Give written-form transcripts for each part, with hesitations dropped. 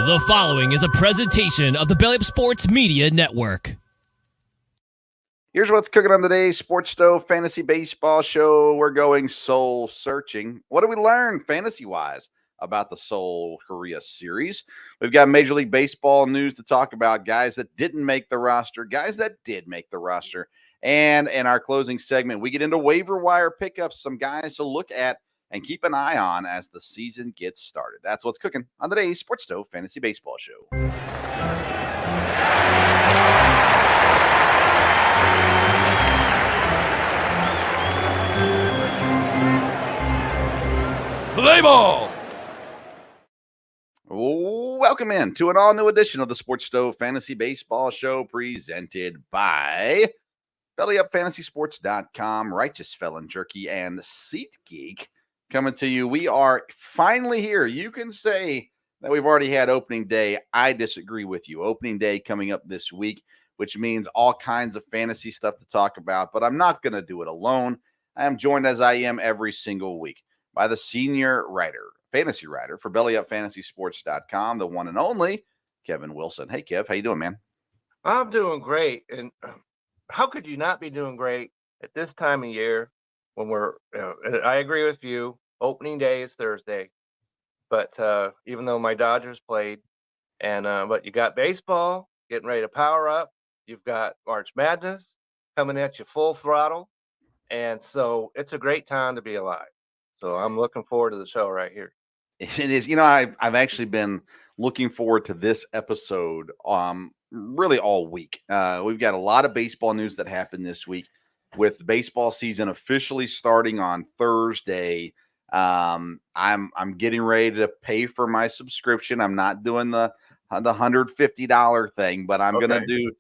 The following is a presentation of the Belly Up Sports Media Network. Here's what's cooking on today's Sports Stove Fantasy Baseball Show. We're going soul searching. What did we learn fantasy-wise about the Seoul Korea series? We've got Major League Baseball news to talk about, guys that didn't make the roster, guys that did make the roster. And in our closing segment, we get into waiver wire pickups, some guys to look at and keep an eye on as the season gets started. That's what's cooking on today's Sports Stove Fantasy Baseball Show. Play ball! Welcome in to an all-new edition of the Sports Stove Fantasy Baseball Show presented by BellyUpFantasySports.com, Righteous Felon Jerky, and SeatGeek coming to you. We are finally here. You can say that we've already had opening day. I disagree with you. Opening day coming up this week, which means all kinds of fantasy stuff to talk about, but I'm not going to do it alone. I am joined, as I am every single week, by the senior writer, fantasy writer for BellyUpFantasySports.com, the one and only Kevin Wilson. Hey, Kev, how you doing, man? I'm doing great. And how could you not be doing great at this time of year when I agree with you, opening day is Thursday. But even though my Dodgers played, but you got baseball getting ready to power up. You've got March Madness coming at you full throttle. And so it's a great time to be alive. So I'm looking forward to the show right here. It is. You know, I've actually been looking forward to this episode really all week. We've got a lot of baseball news that happened this week with baseball season officially starting on Thursday. I'm getting ready to pay for my subscription. I'm not doing the $150 thing, but I'm going to do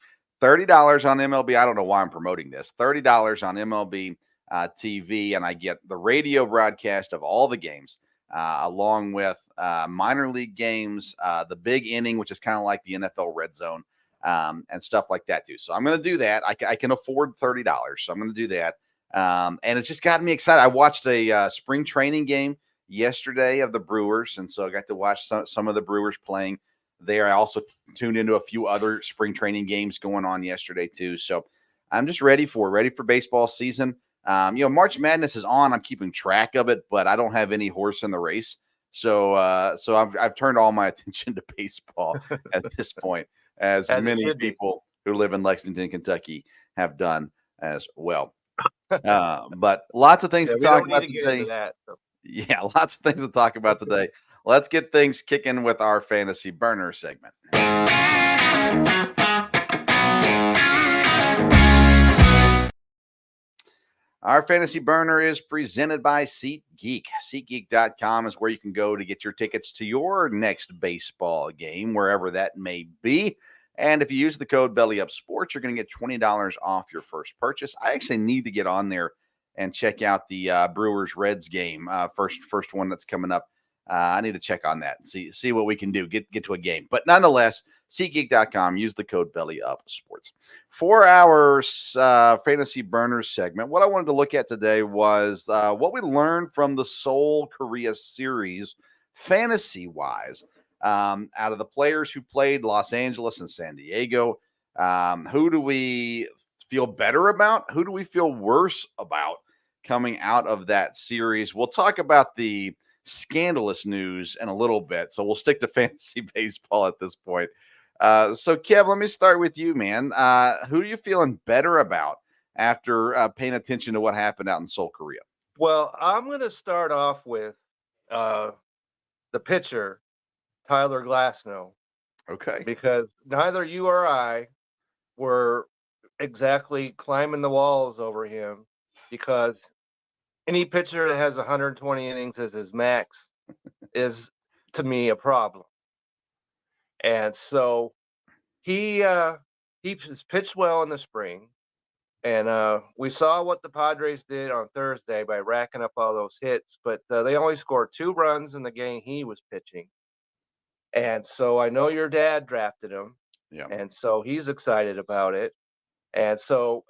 $30 on MLB. I don't know why I'm promoting this. $30 on MLB TV, and I get the radio broadcast of all the games, along with minor league games, the big inning, which is kind of like the NFL Red Zone, and stuff like that too. So I'm going to do that. I can afford $30, so I'm going to do that. And it's just got me excited. I watched a spring training game yesterday of the Brewers, and so I got to watch some of the Brewers playing there. I also tuned into a few other spring training games going on yesterday too. So I'm just ready for baseball season. March Madness is on. I'm keeping track of it, but I don't have any horse in the race. So I've turned all my attention to baseball at this point, as many people who live in Lexington, Kentucky have done as well. But lots of things to talk about today. Yeah, lots of things to talk about today. Let's get things kicking with our fantasy burner segment. Our fantasy burner is presented by SeatGeek. SeatGeek.com is where you can go to get your tickets to your next baseball game, wherever that may be. And if you use the code BellyUpSports, you're going to get $20 off your first purchase. I actually need to get on there and check out the Brewers-Reds game, first one that's coming up. I need to check on that and see what we can do, get to a game. But nonetheless, SeatGeek.com, use the code BellyUpSports. For our fantasy burners segment, what I wanted to look at today was what we learned from the Seoul Korea series, fantasy-wise, out of the players who played Los Angeles and San Diego. Who do we feel better about? Who do we feel worse about coming out of that series? We'll talk about the scandalous news in a little bit, so we'll stick to fantasy baseball at this point. So Kev, let me start with you, man. Who are you feeling better about after paying attention to what happened out in Seoul, Korea? Well, I'm going to start off with the pitcher, Tyler Glasnow. Okay. Because neither you or I were exactly climbing the walls over him, because any pitcher that has 120 innings as his max is, to me, a problem. And so he pitched well in the spring. And we saw what the Padres did on Thursday by racking up all those hits, but they only scored 2 runs in the game he was pitching. And so I know your dad drafted him. Yeah. And so he's excited about it. And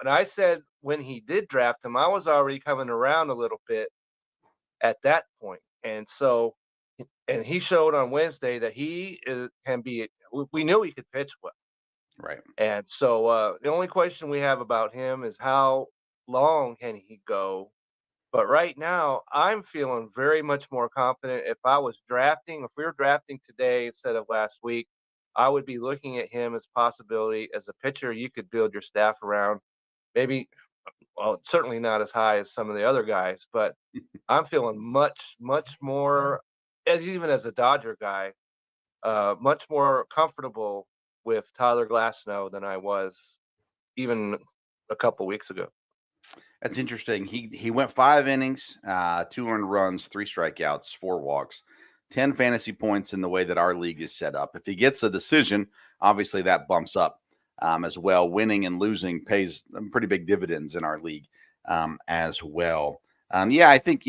I said when he did draft him, I was already coming around a little bit at that point. And so and he showed on Wednesday that can be. We knew he could pitch well, Right. and so the only question we have about him is how long can he go. But right now, I'm feeling very much more confident. If we were drafting today instead of last week, I would be looking at him as possibility as a pitcher you could build your staff around. Maybe, well, certainly not as high as some of the other guys, but I'm feeling much, much more, even as a Dodger guy, much more comfortable with Tyler Glasnow than I was even a couple weeks ago. That's interesting. He went 5 innings, 2 earned runs, 3 strikeouts, 4 walks, 10 fantasy points in the way that our league is set up. If he gets a decision, obviously that bumps up as well. Winning and losing pays pretty big dividends in our league as well. Yeah, I think,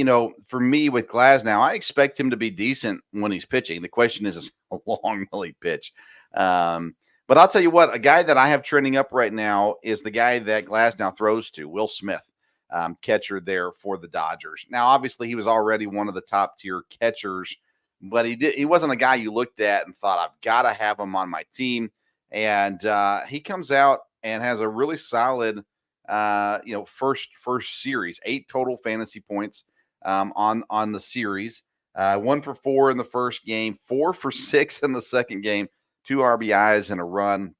for me with Glasnow, I expect him to be decent when he's pitching. The question is how long will he pitch? But I'll tell you what, a guy that I have trending up right now is the guy that Glasnow throws to, Will Smith, catcher there for the Dodgers. Now, obviously, he was already one of the top tier catchers, but he wasn't a guy you looked at and thought, I've got to have him on my team. And he comes out and has a really solid, first series, 8 total fantasy points on the series. 1 for 4 in the first game, 4 for 6 in the second game, 2 RBIs and a run.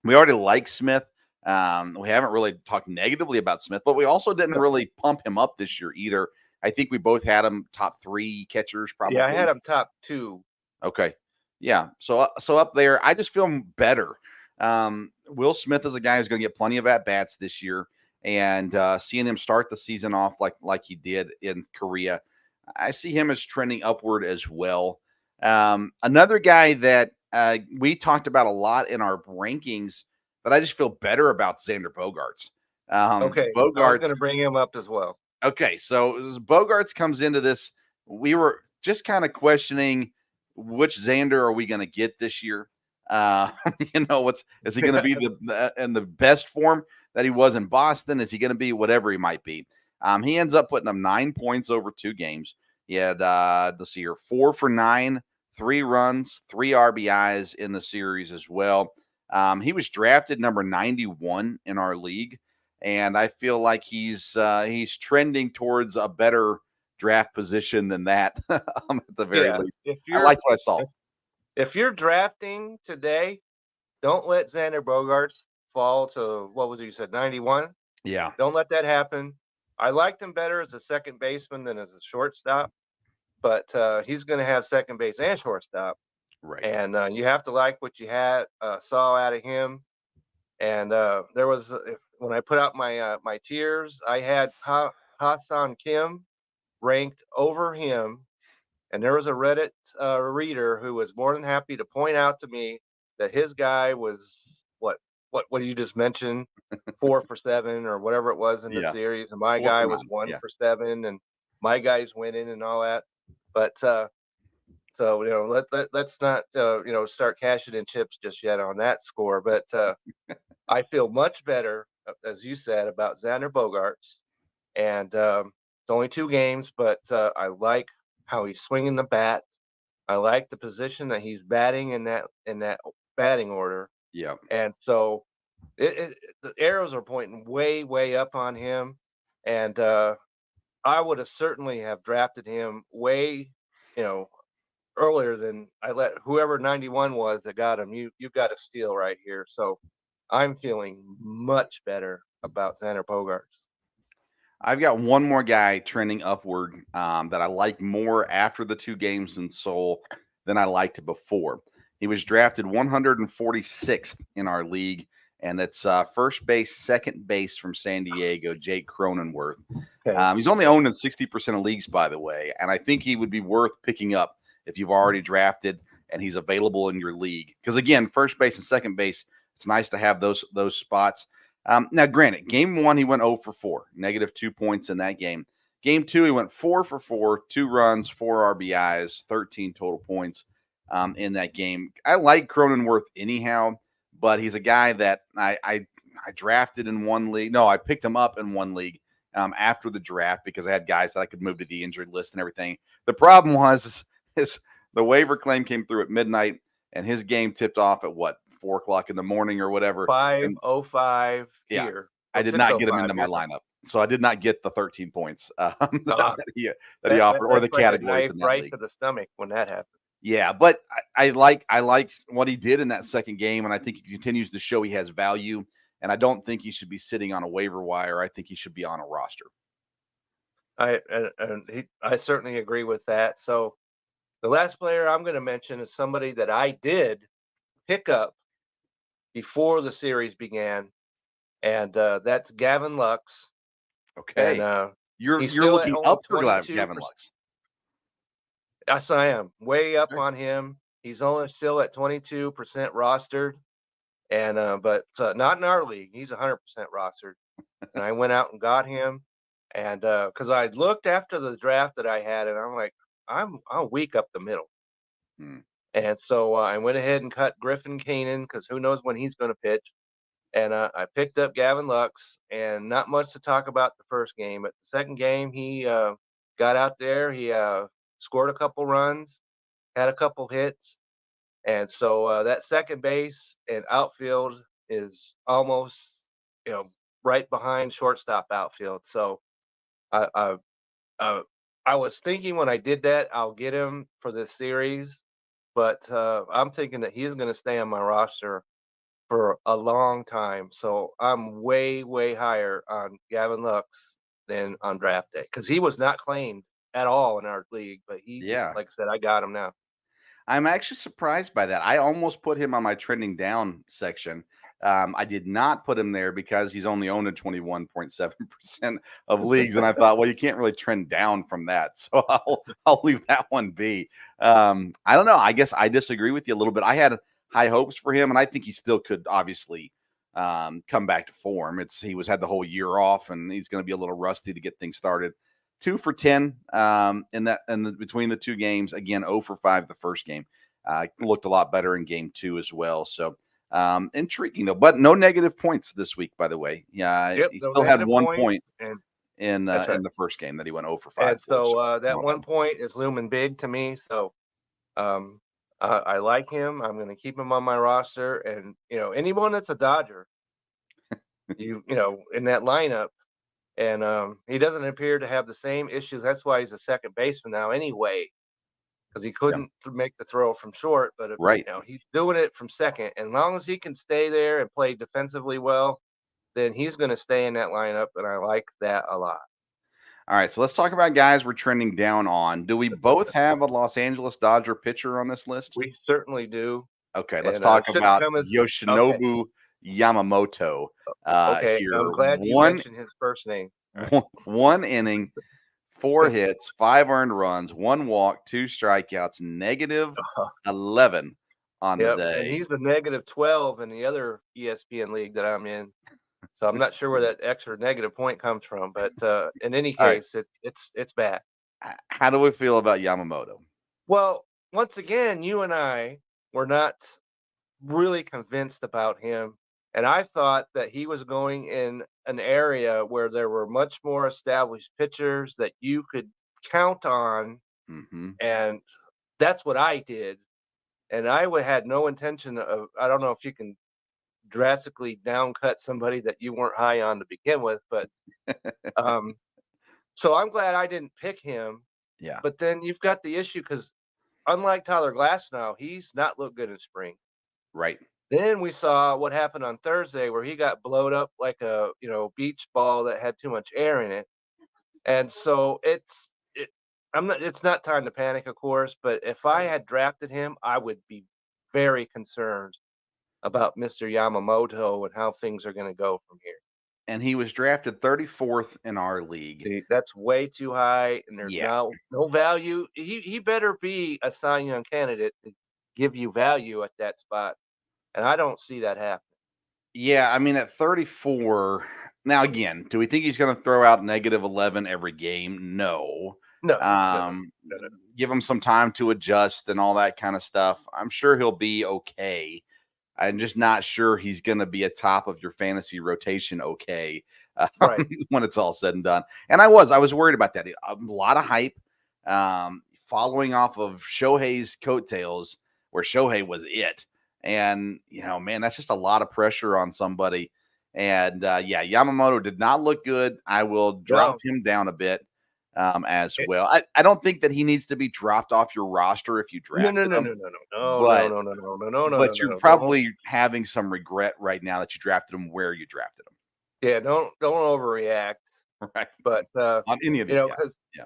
We already like Smith. We haven't really talked negatively about Smith, but we also didn't really pump him up this year either. I think we both had him top 3 catchers, probably. Yeah, I had him top 2. Okay. Yeah. So up there, I just feel better. Will Smith is a guy who's going to get plenty of at-bats this year, and seeing him start the season off like he did in Korea, I see him as trending upward as well. Another guy that we talked about a lot in our rankings, but I just feel better about Xander Bogaerts. Okay, I was going to bring him up as well. Okay, so as Bogaerts comes into this, we were just kind of questioning which Xander are we going to get this year. Is he going to be in the best form that he was in Boston? Is he going to be whatever he might be? He ends up putting up 9 points over 2 games. He had let's see here, 4 for 9, 3 runs, 3 RBIs in the series as well. He was drafted number 91 in our league, and I feel like he's trending towards a better draft position than that at the very least. I like what I saw. If you're drafting today, don't let Xander Bogaerts fall to, what was it you said, 91? Yeah. Don't let that happen. I liked him better as a second baseman than as a shortstop, but he's going to have second base and shortstop. Right. And you have to like what you saw out of him. And there was, when I put out my tiers, I had Ha-Seong Kim ranked over him. And there was a Reddit reader who was more than happy to point out to me that his guy was what you just mentioned, 4 for 7 or whatever it was in the series, and my guy was 1 for 7, and my guy's winning and all that. But so let's not start cashing in chips just yet on that score. But I feel much better, as you said, about Xander Bogaerts, and it's only 2 games, but I like how he's swinging the bat. I like the position that he's batting in that batting order. Yeah. And so the arrows are pointing way, way up on him. And I would have certainly have drafted him way, earlier than I let whoever 91 was that got him. You got a steal right here. So I'm feeling much better about Xander Bogaerts. I've got one more guy trending upward that I like more after the 2 games in Seoul than I liked before. He was drafted 146th in our league, and it's first base, second base from San Diego, Jake Cronenworth. Okay. He's only owned in 60% of leagues, by the way, and I think he would be worth picking up if you've already drafted and he's available in your league. Because, again, first base and second base, it's nice to have those spots. Now, granted, game 1, he went 0 for 4, -2 points in that game. Game 2, he went 4 for 4, 2 runs, 4 RBIs, 13 total points in that game. I like Cronenworth anyhow, but he's a guy that I drafted in one league. No, I picked him up in one league after the draft because I had guys that I could move to the injured list and everything. The problem was the waiver claim came through at midnight, and his game tipped off at 4:00 in the morning or whatever. 5:05 Yeah, here. I did not get him 6:05 into my here. lineup, so I did not get the 13 points Uh, that he offered, or the that's like a categories knife in that right league. to the stomach when that happens. Yeah, but I like what he did in that second game, and I think he continues to show he has value. And I don't think he should be sitting on a waiver wire. I think he should be on a roster. I certainly agree with that. So the last player I'm going to mention is somebody that I did pick up before the series began, and that's Gavin Lux. Okay, And you're still looking at up only for 22%. Gavin Lux. Yes, I am way up Okay. on him. He's only still at 22% rostered, and but not in our league. He's 100% rostered, and I went out and got him, and because I looked after the draft that I had, and I'm like, I'm weak up the middle, Hmm. and so I went ahead and cut Griffin Canaan because who knows when he's going to pitch, and I picked up Gavin Lux, and not much to talk about the first game, but the second game he got out there, he scored a couple runs, had a couple hits. And so that second base and outfield is almost, right behind shortstop outfield. So I I, I was thinking when I did that, I'll get him for this series, but I'm thinking that he's going to stay on my roster for a long time. So I'm way, way higher on Gavin Lux than on draft day because he was not claimed at all in our league, but Yeah, like I said, I got him now. I'm actually surprised by that. I almost put him on my trending down section. I did not put him there because he's only owned in 21.7% of leagues, and I thought, well, you can't really trend down from that, so I'll leave that one be. I don't know. I guess I disagree with you a little bit. I had high hopes for him, and I think he still could obviously come back to form. He had the whole year off, and he's going to be a little rusty to get things started. 2 for 10 between the two games. Again, 0 for 5 the first game. Looked a lot better in game 2 as well. So intriguing though, but no negative points this week, by the way. Yeah, Yep, he no still had negative 1 point, point and in that's right. the first game that he went 0 for 5 And for. so that no 1 point is looming big to me. So um, I like him. I'm going to keep him on my roster, and anyone that's a Dodger, in that lineup, and he doesn't appear to have the same issues. That's why he's a second baseman now, anyway, because he couldn't make the throw from short, but Right. he's doing it from second. And as long as he can stay there and play defensively well, then he's going to stay in that lineup, and I like that a lot. All right, so let's talk about guys we're trending down on. Do we both have a Los Angeles Dodger pitcher on this list? We certainly do. Okay, let's And talk shouldn't about come as Yoshinobu Yamamoto. okay. Here, I'm glad you mentioned his first name. one inning, 4 hits, 5 earned runs, 1 walk, 2 strikeouts, negative 11 on the day. And he's the negative 12 in the other ESPN league that I'm in. So I'm not sure where that extra negative point comes from, but in any case, it's bad. How do we feel about Yamamoto? Well, once again, you and I were not really convinced about him. And I thought that he was going in an area where there were much more established pitchers that you could count on. Mm-hmm. And that's what I did. And I had no intention of, I don't know if you can drastically downcut somebody that you weren't high on to begin with, but so I'm glad I didn't pick him. Yeah. But then you've got the issue because unlike Tyler Glasnow, he's not looked good in spring. Right. Then we saw what happened on Thursday where he got blowed up like a beach ball that had too much air in it. And so it's not time to panic, of course, but if I had drafted him, I would be very concerned about Mr. Yamamoto and how things are going to go from here. And he was drafted 34th in our league. See, that's way too high, and there's no value. He better be a Cy Young candidate to give you value at that spot, and I don't see that happening. Yeah, I mean, at 34, now again, do we think he's going to throw out negative 11 every game? No. No. Give him some time to adjust and all that kind of stuff. I'm sure he'll be okay. I'm just not sure he's going to be a top of your fantasy rotation okay Right. when it's all said and done. And I was worried about that. A lot of hype. following off of Shohei's coattails, where Shohei was it. And, man, that's just a lot of pressure on somebody. And, Yamamoto did not look good. I will drop him down a bit as well. I don't think that he needs to be dropped off your roster if you drafted him. No. But you're probably having some regret right now that you drafted him where you drafted him. Yeah, don't overreact. Right. But on any of these guys. Yeah.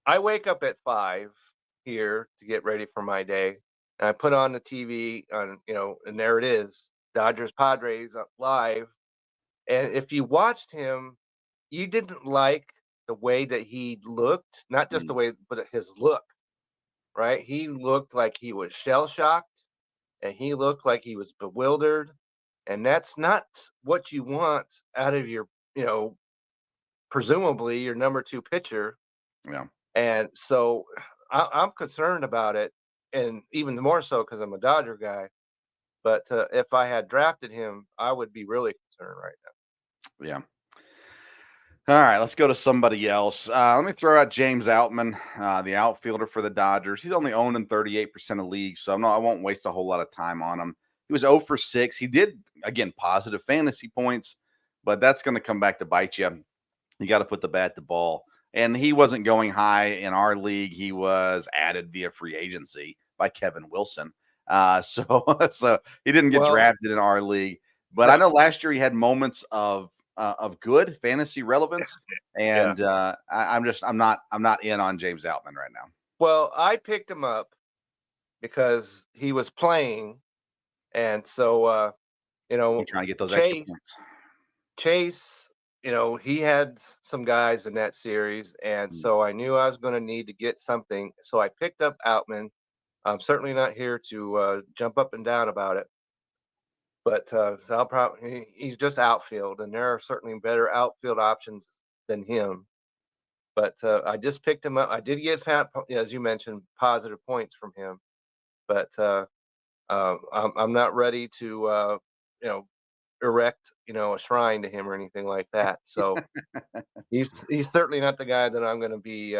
I wake up at 5 here to get ready for my day. And I put on the TV and there it is. Dodgers Padres live. And if you watched him, you didn't like the way that he looked, not just the way, but his look, right? He looked like he was shell-shocked, and he looked like he was bewildered. And that's not what you want out of your, presumably your number 2 pitcher. Yeah. And so I'm concerned about it, and even more so because I'm a Dodger guy. But if I had drafted him, I would be really concerned right now. Yeah. All right, let's go to somebody else. Let me throw out James Outman, the outfielder for the Dodgers. He's only owned in 38% of leagues, so I won't waste a whole lot of time on him. He was 0 for 6. He did, again, positive fantasy points, but that's going to come back to bite you. You got to put the bat to ball. And he wasn't going high in our league. He was added via free agency by Kevin Wilson. So he didn't get drafted in our league. But I know last year he had moments of good fantasy relevance, and I'm not in on James Outman right now. Well, I picked him up because he was playing, and so I'm trying to get those extra points. Chase, he had some guys in that series, and so I knew I was going to need to get something. So I picked up Outman. I'm certainly not here to jump up and down about it. But he's just outfield, and there are certainly better outfield options than him. But I just picked him up. I did get, as you mentioned, positive points from him. But I'm not ready to, erect, a shrine to him or anything like that. So he's certainly not the guy that I'm going to be,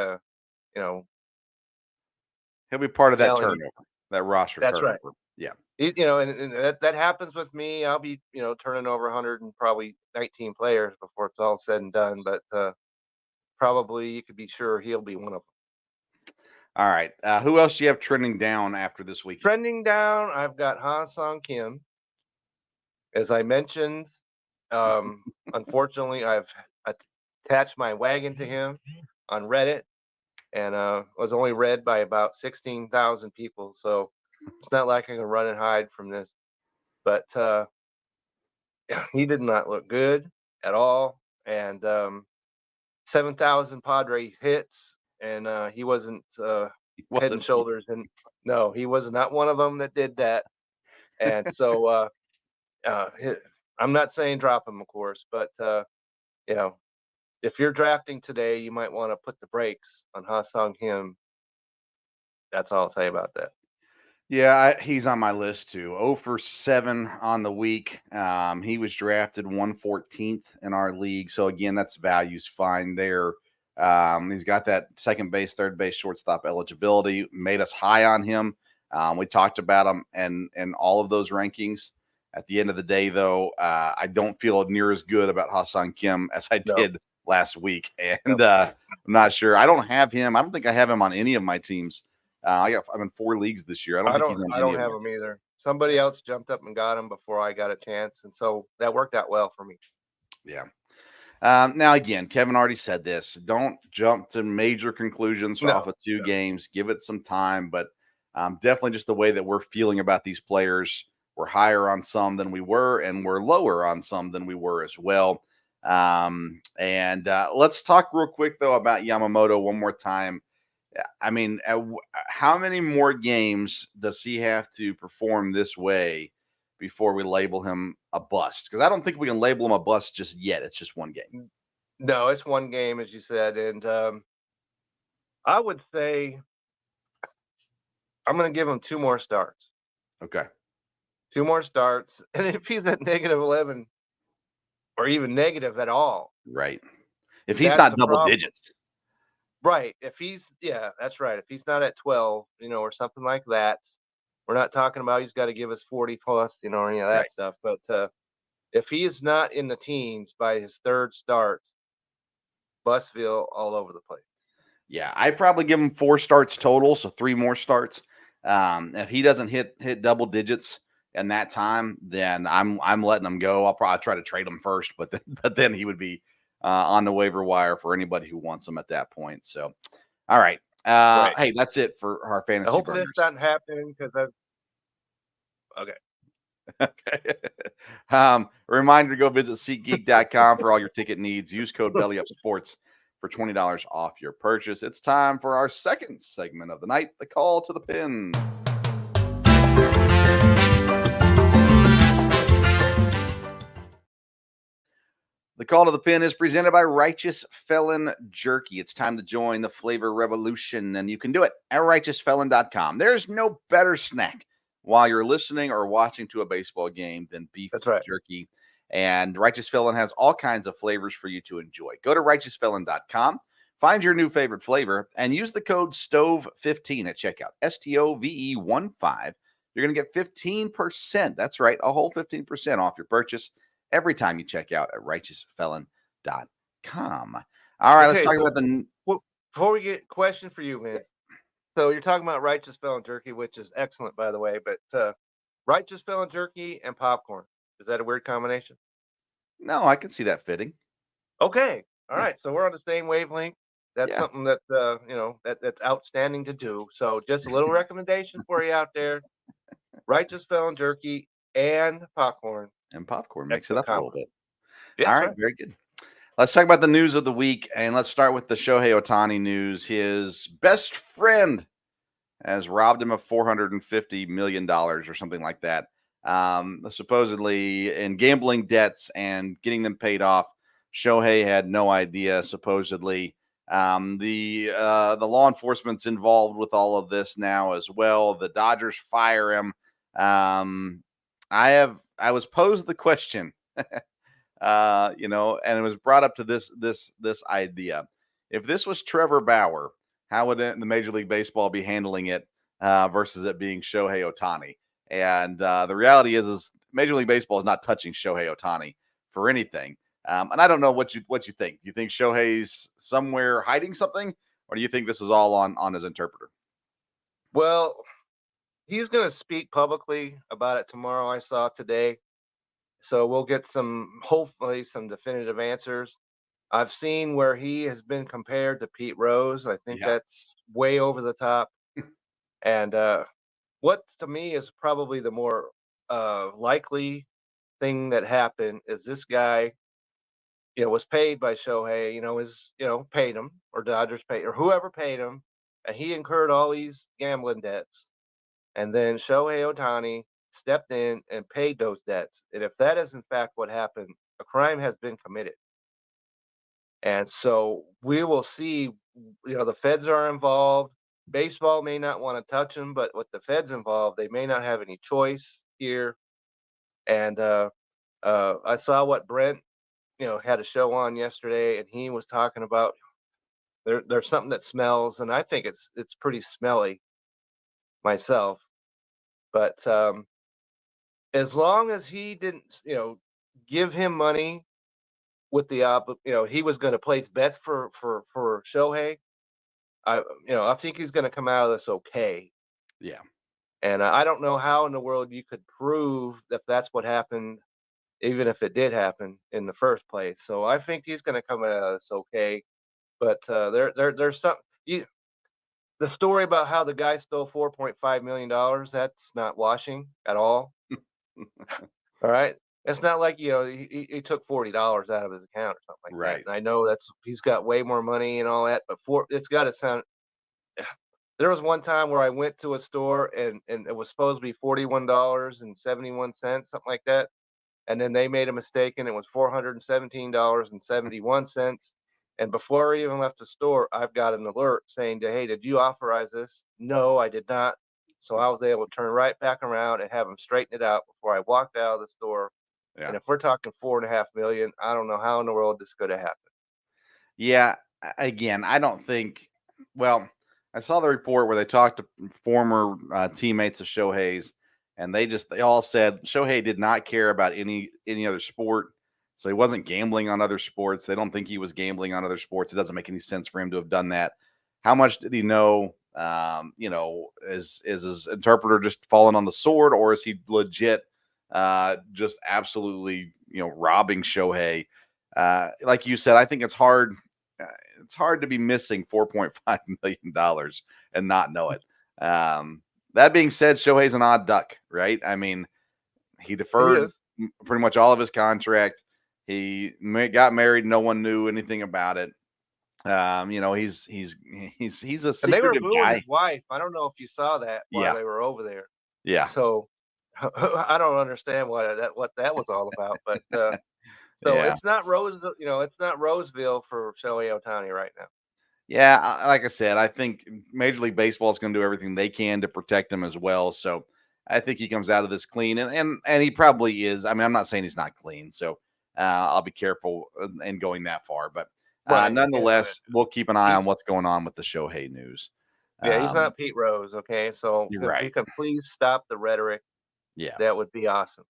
He'll be part of that turnover, that roster turnover. Right. Yeah. And that happens with me. I'll be, turning over 100 and probably 19 players before it's all said and done. But probably you could be sure he'll be one of them. All right. Who else do you have trending down after this week? Trending down, I've got Ha-Seong Kim. As I mentioned, unfortunately, I've attached my wagon to him on Reddit, and was only read by about 16,000 people. So it's not like I can run and hide from this. But he did not look good at all. And 7,000 Padres hits, and he wasn't head and shoulders. And no, he was not one of them that did that. And so I'm not saying drop him, of course, but if you're drafting today, you might want to put the brakes on Ha-Seong Kim. That's all I'll say about that. Yeah, he's on my list too. 0 for 7 on the week. He was drafted 114th in our league. So again, that's value's fine there. He's got that second base, third base, shortstop eligibility. Made us high on him. We talked about him and all of those rankings. At the end of the day, though, I don't feel near as good about Ha-Seong Kim as I did last week. And I'm not sure. I don't have him. I don't think I have him on any of my teams. I'm in 4 leagues this year. I don't have him either. Somebody else jumped up and got him before I got a chance, and so that worked out well for me. Yeah. Now again, Kevin already said this. Don't jump to major conclusions off of 2 games. Give it some time, but definitely just the way that we're feeling about these players. We're higher on some than we were, and we're lower on some than we were as well. And let's talk real quick though about Yamamoto one more time. I mean, how many more games does he have to perform this way before we label him a bust? Because I don't think we can label him a bust just yet. It's just 1 game. No, it's 1 game, as you said. And I would say I'm going to give him 2 more starts. Okay. 2 more starts. And if he's at -11 or even negative at all. Right. If he's not double digits. Right. If he's that's right. If he's not at 12, or something like that, we're not talking about he's got to give us 40 plus, or any of Right. that stuff. But if he is not in the teens by his third start, Busville all over the place. Yeah, I probably give him 4 starts total, so 3 more starts. If he doesn't hit double digits in that time, then I'm letting him go. I'll probably try to trade him first, but then he would be on the waiver wire for anybody who wants him at that point. So, all right, Right. hey, that's it for our fantasy Hopefully burners. it's not happening because okay. Okay. Reminder to go visit SeatGeek.com for all your ticket needs. Use code BellyUpSports for $20 off your purchase. It's time for our second segment of the night, the call to the pin. The call to the pin is presented by Righteous Felon Jerky. It's time to join the flavor revolution, and you can do it at righteousfelon.com. There's no better snack while you're listening or watching to a baseball game than beef jerky. And Righteous Felon has all kinds of flavors for you to enjoy. Go to righteousfelon.com, find your new favorite flavor, and use the code STOVE15 at checkout. STOVE15. You're going to get 15%. That's right, a whole 15% off your purchase every time you check out at righteousfelon.com. All right, let's talk about the. Before we get question for you, man. So you're talking about Righteous Felon Jerky, which is excellent, by the way. But Righteous Felon Jerky and popcorn, is that a weird combination? No, I can see that fitting. Okay, all right. So we're on the same wavelength. That's something that that's outstanding to do. So just a little recommendation for you out there: Righteous Felon Jerky and popcorn. And popcorn makes it up a little bit. Yeah, all right, very good. Let's talk about the news of the week, and let's start with the Shohei Ohtani news. His best friend has robbed him of $450 million or something like that, supposedly in gambling debts and getting them paid off. Shohei had no idea, supposedly. The law enforcement's involved with all of this now as well. The Dodgers fire him. I was posed the question, and it was brought up to this idea. If this was Trevor Bauer, how would the Major League Baseball be handling it versus it being Shohei Ohtani? And the reality is Major League Baseball is not touching Shohei Ohtani for anything. And I don't know what you think. Do you think Shohei's somewhere hiding something, or do you think this is all on his interpreter? Well, he's going to speak publicly about it tomorrow, I saw today. So we'll get hopefully some definitive answers. I've seen where he has been compared to Pete Rose. I think that's way over the top. And what to me is probably the more likely thing that happened is this guy, was paid by Shohei, paid him, or Dodgers paid, or whoever paid him, and he incurred all these gambling debts. And then Shohei Ohtani stepped in and paid those debts. And if that is in fact what happened, a crime has been committed. And so we will see, the feds are involved. Baseball may not want to touch them, but with the feds involved, they may not have any choice here. And I saw what Brent, had a show on yesterday, and he was talking about there's something that smells, and I think it's pretty smelly myself. But as long as he didn't, give him money with the he was going to place bets for Shohei. I think he's going to come out of this okay. Yeah. And I don't know how in the world you could prove that that's what happened, even if it did happen in the first place. So I think he's going to come out of this okay. But there's some the story about how the guy stole $4.5 million. That's not washing at all. All right. It's not like, he took $40 out of his account or something like that. And I know he's got way more money and all that, but it's got to sound. There was one time where I went to a store and it was supposed to be $41.71, something like that. And then they made a mistake and it was $417.71. And before I even left the store, I've got an alert saying, hey, did you authorize this? No, I did not. So I was able to turn right back around and have them straighten it out before I walked out of the store. Yeah. And if we're talking $4.5 million, I don't know how in the world this could have happened. Yeah. Again, I don't think Well, I saw the report where they talked to former teammates of Shohei's, and they all said Shohei did not care about any other sport, so he wasn't gambling on other sports. They don't think he was gambling on other sports. It doesn't make any sense for him to have done that. How much did he know? Is his interpreter just falling on the sword, or is he legit just absolutely robbing Shohei? Like you said, I think it's hard. It's hard to be missing $4.5 million and not know it. That being said, Shohei's an odd duck, right? I mean, he deferred pretty much all of his contract. He got married. No one knew anything about it. He's a And they were secretive booing guy. his wife. I don't know if you saw that while they were over there. Yeah. So I don't understand what that was all about. But it's not it's not Roseville for Shohei Ohtani right now. Yeah, like I said, I think Major League Baseball is going to do everything they can to protect him as well. So I think he comes out of this clean, and he probably is. I mean, I'm not saying he's not clean, so I'll be careful in going that far. But nonetheless, we'll keep an eye on what's going on with the Shohei news. Yeah, he's not Pete Rose, okay? So if you can please stop the rhetoric, that would be awesome.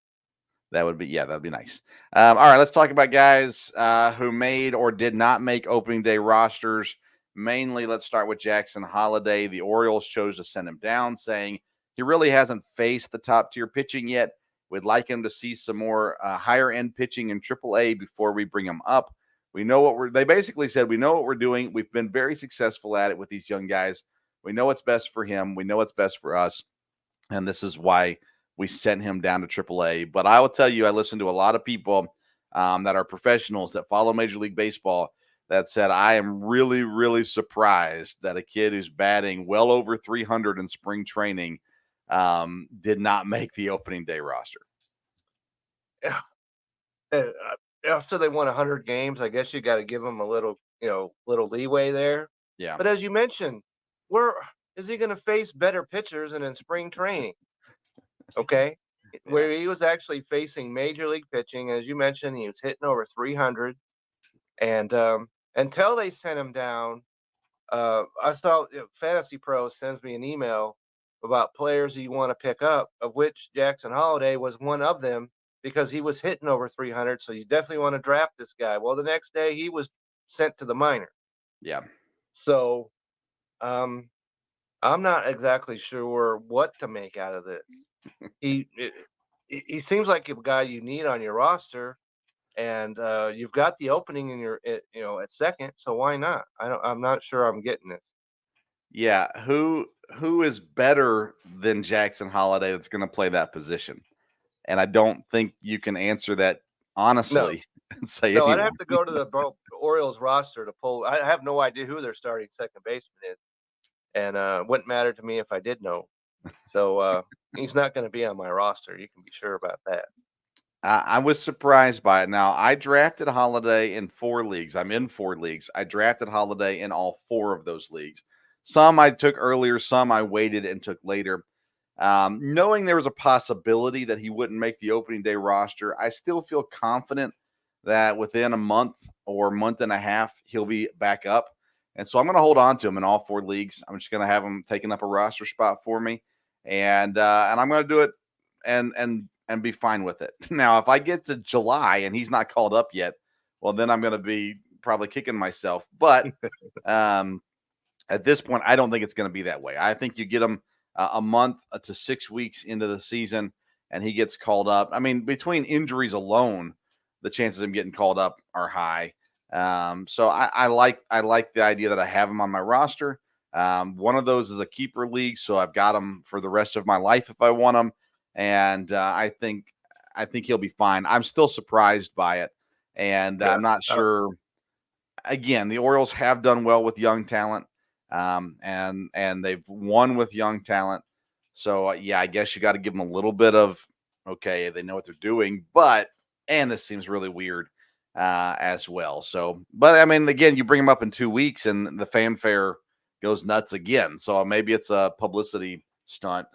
That'd be nice. All right, let's talk about guys who made or did not make opening day rosters. Mainly, let's start with Jackson Holliday. The Orioles chose to send him down, saying he really hasn't faced the top tier pitching yet. We'd like him to see some more higher end pitching in AAA before we bring him up. We know they basically said, we know what we're doing. We've been very successful at it with these young guys. We know what's best for him. We know what's best for us. And this is why we sent him down to AAA. But I will tell you, I listened to a lot of people that are professionals that follow Major League Baseball that said, I am really, really surprised that a kid who's batting well over 300 in spring training did not make the opening day roster. After they won 100 games, I guess you got to give them a little leeway there. Yeah. But as you mentioned, where is he going to face better pitchers than in spring training? Okay. Where he was actually facing major league pitching. As you mentioned, he was hitting over 300. And until they sent him down, I saw Fantasy Pro sends me an email about players you want to pick up, of which Jackson Holliday was one of them because he was hitting over 300. So you definitely want to draft this guy. Well, the next day he was sent to the minor. Yeah. So I'm not exactly sure what to make out of this. He seems like a guy you need on your roster, and you've got the opening in your at second, so why not? I'm not sure I'm getting this. Yeah, who is better than Jackson Holliday that's going to play that position? And I don't think you can answer that honestly and say no. anyone. I'd have to go to the Orioles roster to pull. I have no idea who their starting second baseman is, and it wouldn't matter to me if I did know. So he's not going to be on my roster. You can be sure about that. I was surprised by it. Now, I drafted Holliday in 4 leagues. I'm in 4 leagues. I drafted Holliday in all 4 of those leagues. Some I took earlier, some I waited and took later. Knowing there was a possibility that he wouldn't make the opening day roster, I still feel confident that within a month or month and a half, he'll be back up. And so I'm going to hold on to him in all 4 leagues. I'm just going to have him taking up a roster spot for me. And I'm going to do it and be fine with it. Now, if I get to July and he's not called up yet, well, then I'm going to be probably kicking myself. But at this point, I don't think it's going to be that way. I think you get him a month to 6 weeks into the season and he gets called up. I mean, between injuries alone, the chances of him getting called up are high. So I like the idea that I have him on my roster. One of those is a keeper league, so I've got him for the rest of my life if I want him. And I think he'll be fine. I'm still surprised by it, and I'm not sure. Again, the Orioles have done well with young talent, and they've won with young talent. So I guess you got to give them a little bit of okay. They know what they're doing, and this seems really weird as well. So, but I mean, again, you bring them up in 2 weeks, and the fanfare goes nuts again. So maybe it's a publicity stunt.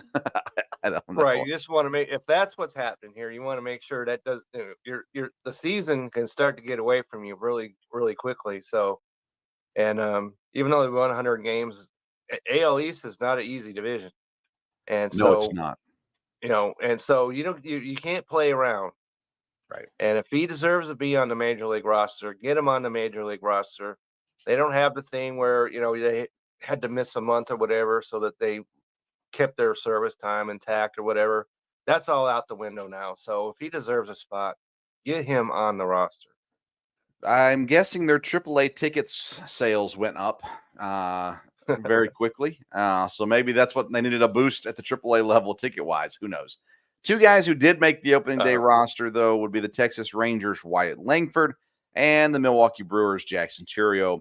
I don't know. Right. You just want to make, if that's what's happening here, you want to make sure that does the season can start to get away from you really, really quickly. So And even though they won 100 games, AL East is not an easy division. And No, it's so, not. and so you can't play around. Right. And if he deserves to be on the major league roster, get him on the major league roster. They don't have the thing where, they had to miss a month or whatever so that they kept their service time intact or whatever. That's all out the window now. So if he deserves a spot, get him on the roster. I'm guessing their AAA tickets sales went up very quickly. So maybe that's what they needed, a boost at the AAA level ticket wise. Who knows? Two guys who did make the opening day roster, though, would be the Texas Rangers' Wyatt Langford and the Milwaukee Brewers' Jackson Chourio.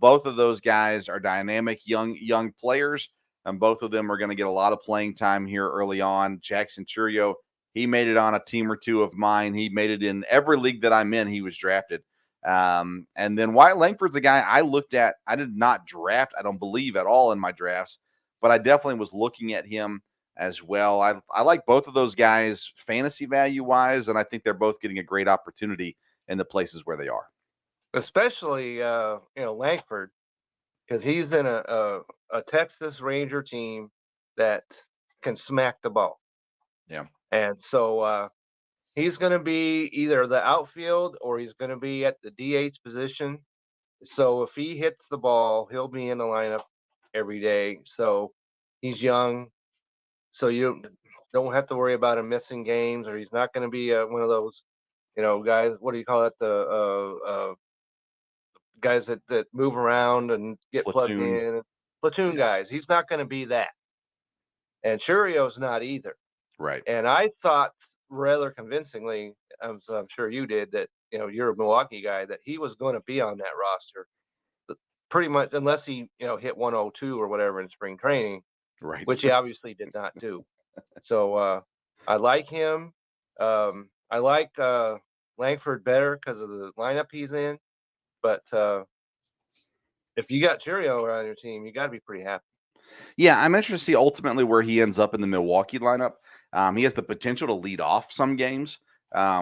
Both of those guys are dynamic young players, and both of them are going to get a lot of playing time here early on. Jackson Chourio, he made it on a team or two of mine. He made it in every league that I'm in. He was drafted. And then Wyatt Langford's a guy I looked at. I did not draft, I don't believe, at all in my drafts, but I definitely was looking at him as well. I like both of those guys fantasy value wise, and I think they're both getting a great opportunity in the places where they are. Especially Langford, because he's in a Texas Ranger team that can smack the ball. Yeah. And so he's going to be either the outfield or he's going to be at the DH position. So if he hits the ball, he'll be in the lineup every day. So he's young, so you don't have to worry about him missing games, or he's not going to be one of those, guys. What do you call it? The guys that move around and get plugged Platoon. in, platoon guys. He's not going to be that, and Chourio's not either. Right. And I thought rather convincingly, I'm sure you did, that you're a Milwaukee guy, that he was going to be on that roster, pretty much, unless he hit 102 or whatever in spring training, Right. which he obviously did not do. So I like him. I like Langford better because of the lineup he's in, but if you got Chourio on your team, you got to be pretty happy. Yeah, I'm interested to see ultimately where he ends up in the Milwaukee lineup. He has the potential to lead off some games,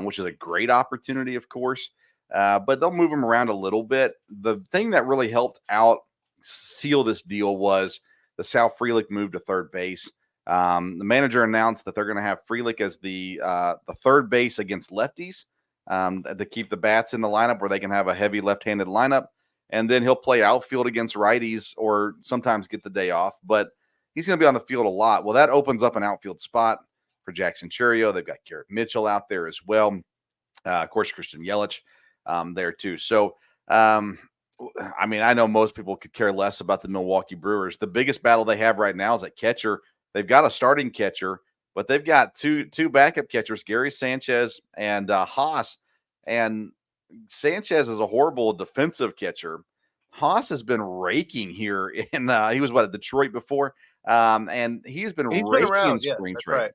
which is a great opportunity, of course. But they'll move him around a little bit. The thing that really helped out seal this deal was the Sal Frelick move to third base. The manager announced that they're going to have Frelick as the third base against lefties to keep the bats in the lineup where they can have a heavy left-handed lineup. And then he'll play outfield against righties or sometimes get the day off. But he's going to be on the field a lot. Well, that opens up an outfield spot for Jackson Chourio. They've got Garrett Mitchell out there as well. Of course, Christian Yelich there too. So, I mean, I know most people could care less about the Milwaukee Brewers. The biggest battle they have right now is at catcher. They've got a starting catcher, but they've got two backup catchers, Gary Sanchez and Haas. And Sanchez is a horrible defensive catcher. Haas has been raking here in he was at Detroit before, and he's been raking around, in spring training. Right.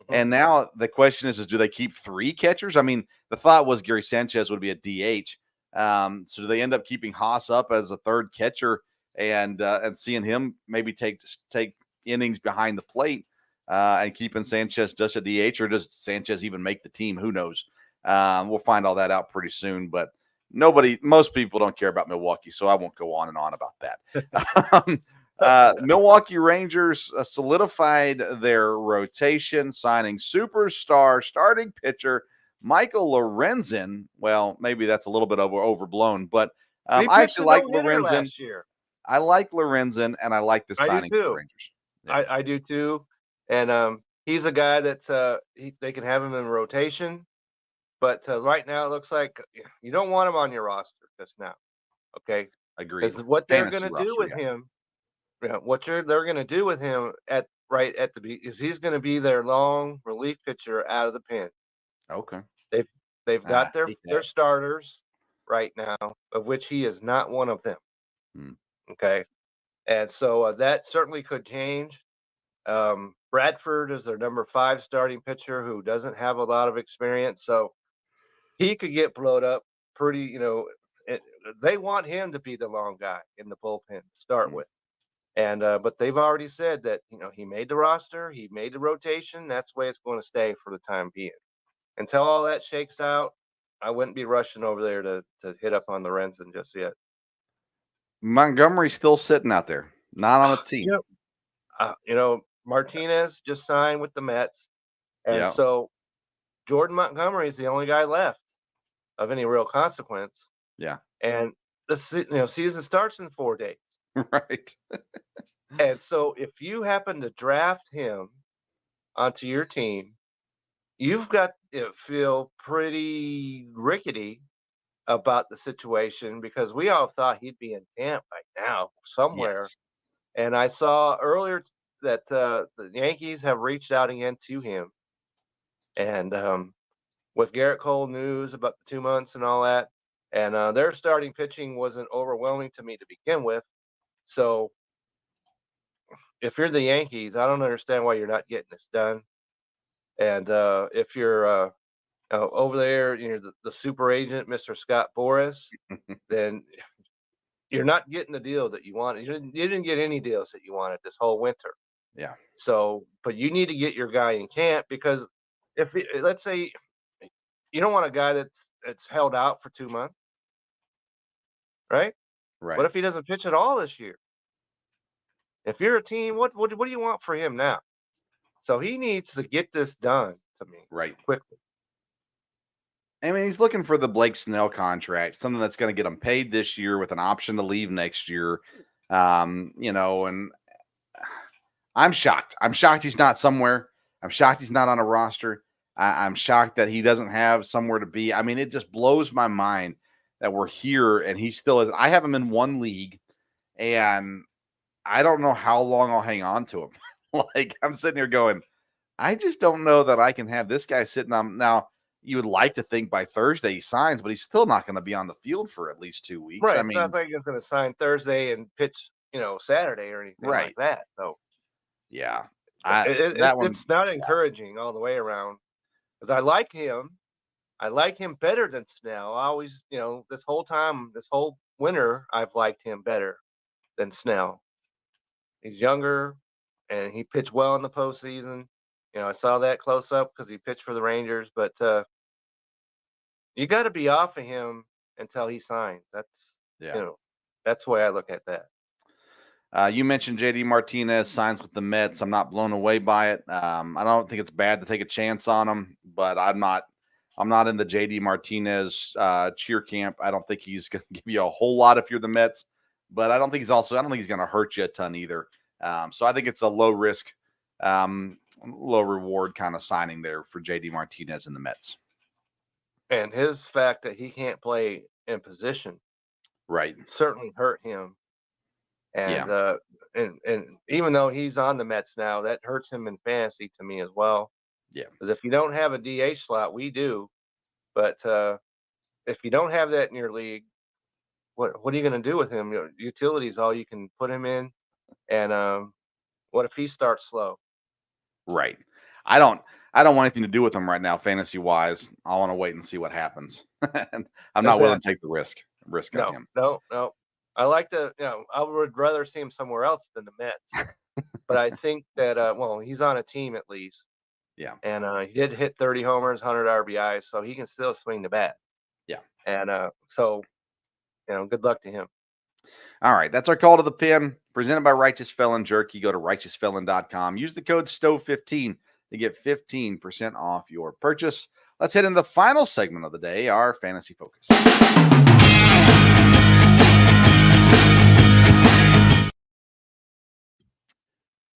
And now the question is do they keep three catchers? I mean, the thought was Gary Sanchez would be a DH. So do they end up keeping Haas up as a third catcher and seeing him maybe take innings behind the plate and keeping Sanchez just a DH, or does Sanchez even make the team? Who knows? We'll find all that out pretty soon, but most people don't care about Milwaukee, so I won't go on and on about that. Milwaukee Rangers solidified their rotation, signing superstar starting pitcher Michael Lorenzen. Well, maybe that's a little bit overblown, but I actually like Lorenzen. I like Lorenzen, and I like the signing for the Rangers. Yeah. I do too, and he's a guy that they can have him in rotation. But right now, it looks like you don't want him on your roster just now. Okay, agreed. Because what they're going to do with him, they're going to do with him is he's going to be their long relief pitcher out of the pen. Okay. They've got their starters right now, of which he is not one of them. Okay, and so that certainly could change. Bradford is their number 5 starting pitcher who doesn't have a lot of experience, so he could get blowed up pretty, they want him to be the long guy in the bullpen to start with. And, but they've already said that, he made the roster, he made the rotation. That's the way it's going to stay for the time being. Until all that shakes out, I wouldn't be rushing over there to hit up on Lorenzen just yet. Montgomery's still sitting out there, not on a team. Martinez just signed with the Mets, and Yeah. so Jordan Montgomery is the only guy left of any real consequence. Yeah. And the season starts in 4 days. Right. And so if you happen to draft him onto your team, you've got to feel pretty rickety about the situation because we all thought he'd be in camp right now somewhere. Yes. And I saw earlier that the Yankees have reached out again to him. And with Garrett Cole news about the 2 months and all that, and their starting pitching wasn't overwhelming to me to begin with. So if you're the Yankees, I don't understand why you're not getting this done. And if you're over there, the super agent, Mr. Scott Boras, then you're not getting the deal that you wanted. You didn't get any deals that you wanted this whole winter. Yeah. So, but you need to get your guy in camp because let's say you don't want a guy that's held out for 2 months, right? Right. What if he doesn't pitch at all this year? If you're a team, what do you want for him now? So he needs to get this done to me Right. quickly. I mean, he's looking for the Blake Snell contract, something that's going to get him paid this year with an option to leave next year. And I'm shocked. I'm shocked he's not somewhere. I'm shocked he's not on a roster. I'm shocked that he doesn't have somewhere to be. I mean, it just blows my mind that we're here and he still is. I have him in one league, and I don't know how long I'll hang on to him. Like, I'm sitting here going, I just don't know that I can have this guy sitting on. Now, you would like to think by Thursday he signs, but he's still not going to be on the field for at least 2 weeks. Right. I It's not mean, like he's going to sign Thursday and pitch, Saturday or anything right. like that. So Yeah. it's not encouraging all the way around because I like him. I like him better than Snell. I always, this whole time, this whole winter, I've liked him better than Snell. He's younger and he pitched well in the postseason. I saw that close up because he pitched for the Rangers, but you got to be off of him until he signs. That's that's the way I look at that. You mentioned JD Martinez signs with the Mets. I'm not blown away by it. I don't think it's bad to take a chance on him, but I'm not in the JD Martinez cheer camp. I don't think he's going to give you a whole lot if you're the Mets, but I don't think he's going to hurt you a ton either. So I think it's a low risk, low reward kind of signing there for JD Martinez and the Mets. And his fact that he can't play in position, right, certainly hurt him. And and even though he's on the Mets now, that hurts him in fantasy to me as well. Yeah, because if you don't have a DH slot, we do. But if you don't have that in your league, what are you going to do with him? Utility is all you can put him in. And what if he starts slow? Right. I don't want anything to do with him right now, fantasy wise. I want to wait and see what happens. I'm not willing to take the risk on him. No. I like I would rather see him somewhere else than the Mets. But I think that he's on a team at least. Yeah. And he did hit 30 homers, 100 RBIs, so he can still swing the bat. Yeah. And so good luck to him. All right, that's our call to the pin, presented by Righteous Felon Jerky. Go to righteousfelon.com. Use the code STOVE15 to get 15% off your purchase. Let's head into the final segment of the day, our Fantasy Focus.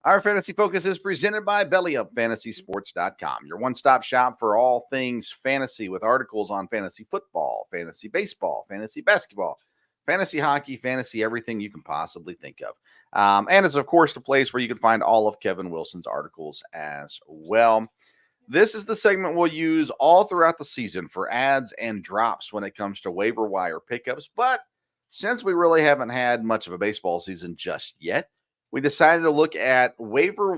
Our Fantasy Focus is presented by BellyUpFantasySports.com, your one-stop shop for all things fantasy, with articles on fantasy football, fantasy baseball, fantasy basketball, fantasy hockey, fantasy everything you can possibly think of. And it's, of course, the place where you can find all of Kevin Wilson's articles as well. This is the segment we'll use all throughout the season for ads and drops when it comes to waiver wire pickups. But since we really haven't had much of a baseball season just yet, we decided to look at waiver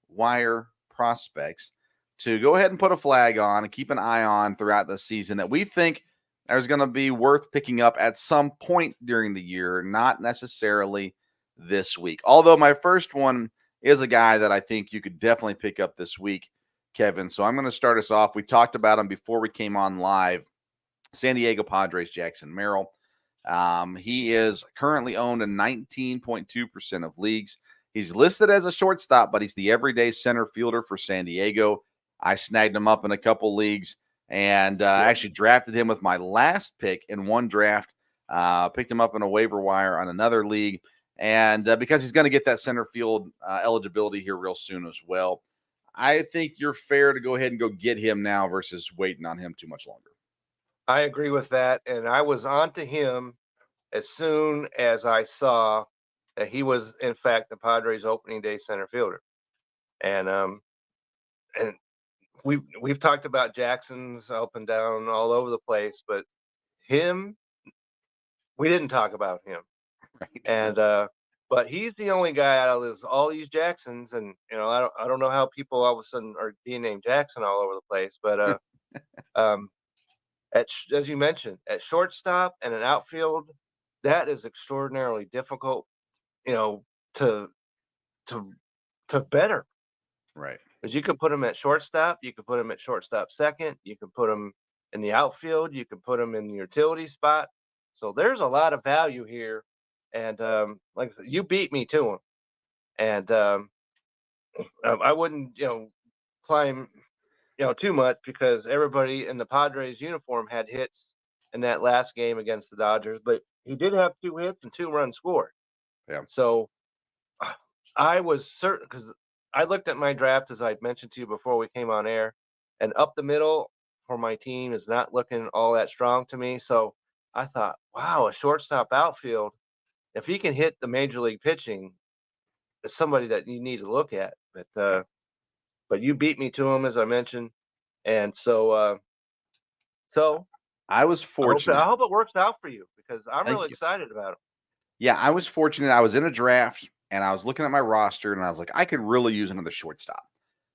wire prospects to go ahead and put a flag on and keep an eye on throughout the season that we think is going to be worth picking up at some point during the year, not necessarily this week. Although my first one is a guy that I think you could definitely pick up this week, Kevin. So I'm going to start us off. We talked about him before we came on live. San Diego Padres, Jackson Merrill. He is currently owned in 19.2% of leagues. He's listed as a shortstop, but he's the everyday center fielder for San Diego. I snagged him up in a couple leagues and actually drafted him with my last pick in one draft. Picked him up in a waiver wire on another league. And because he's going to get that center field eligibility here real soon as well, I think you're fair to go ahead and go get him now versus waiting on him too much longer. I agree with that. And I was on to him as soon as I saw that he was, in fact, the Padres' opening day center fielder. And we've talked about Jackson's up and down all over the place, but him, we didn't talk about him. Right. And but he's the only guy out of all these Jacksons, and I don't know how people all of a sudden are being named Jackson all over the place, but as you mentioned, at shortstop and an outfield, that is extraordinarily difficult, to better. Right. Because you could put him at shortstop, you could put him at shortstop second, you could put him in the outfield, you could put him in the utility spot. So there's a lot of value here. And like I said, you beat me to him. And I wouldn't, climb, too much, because everybody in the Padres uniform had hits in that last game against the Dodgers. But he did have 2 hits and 2 runs scored. Yeah. So I was certain, because I looked at my draft, as I mentioned to you before we came on air, and up the middle for my team is not looking all that strong to me. So I thought, wow, a shortstop outfield, if he can hit the major league pitching, is somebody that you need to look at. But you beat me to him, as I mentioned, and so I was fortunate. I hope it works out for you, because I'm Thank really you. excited about him. Yeah, I was fortunate. I was in a draft and I was looking at my roster and I was like, I could really use another shortstop.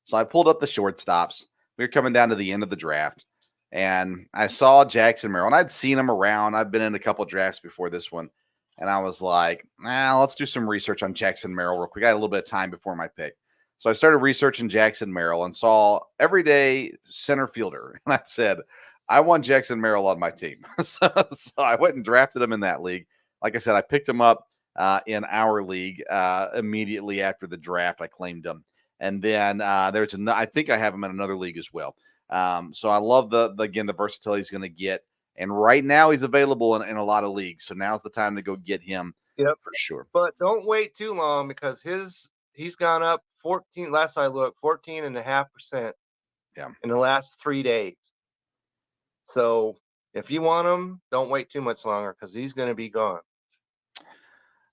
So I pulled up the shortstops. We were coming down to the end of the draft and I saw Jackson Merrill, and I'd seen him around. I've been in a couple of drafts before this one. And I was like, let's do some research on Jackson Merrill real quick. I had a little bit of time before my pick. So I started researching Jackson Merrill and saw everyday center fielder. And I said, I want Jackson Merrill on my team. so I went and drafted him in that league. Like I said, I picked him up in our league immediately after the draft. I claimed him. And then I think I have him in another league as well. So I love the versatility he's going to get. And right now he's available in a lot of leagues. So now's the time to go get him. Yep, for sure. But don't wait too long, because he's gone up 14, last I looked, 14.5% in the last 3 days. So if you want him, don't wait too much longer, because he's going to be gone.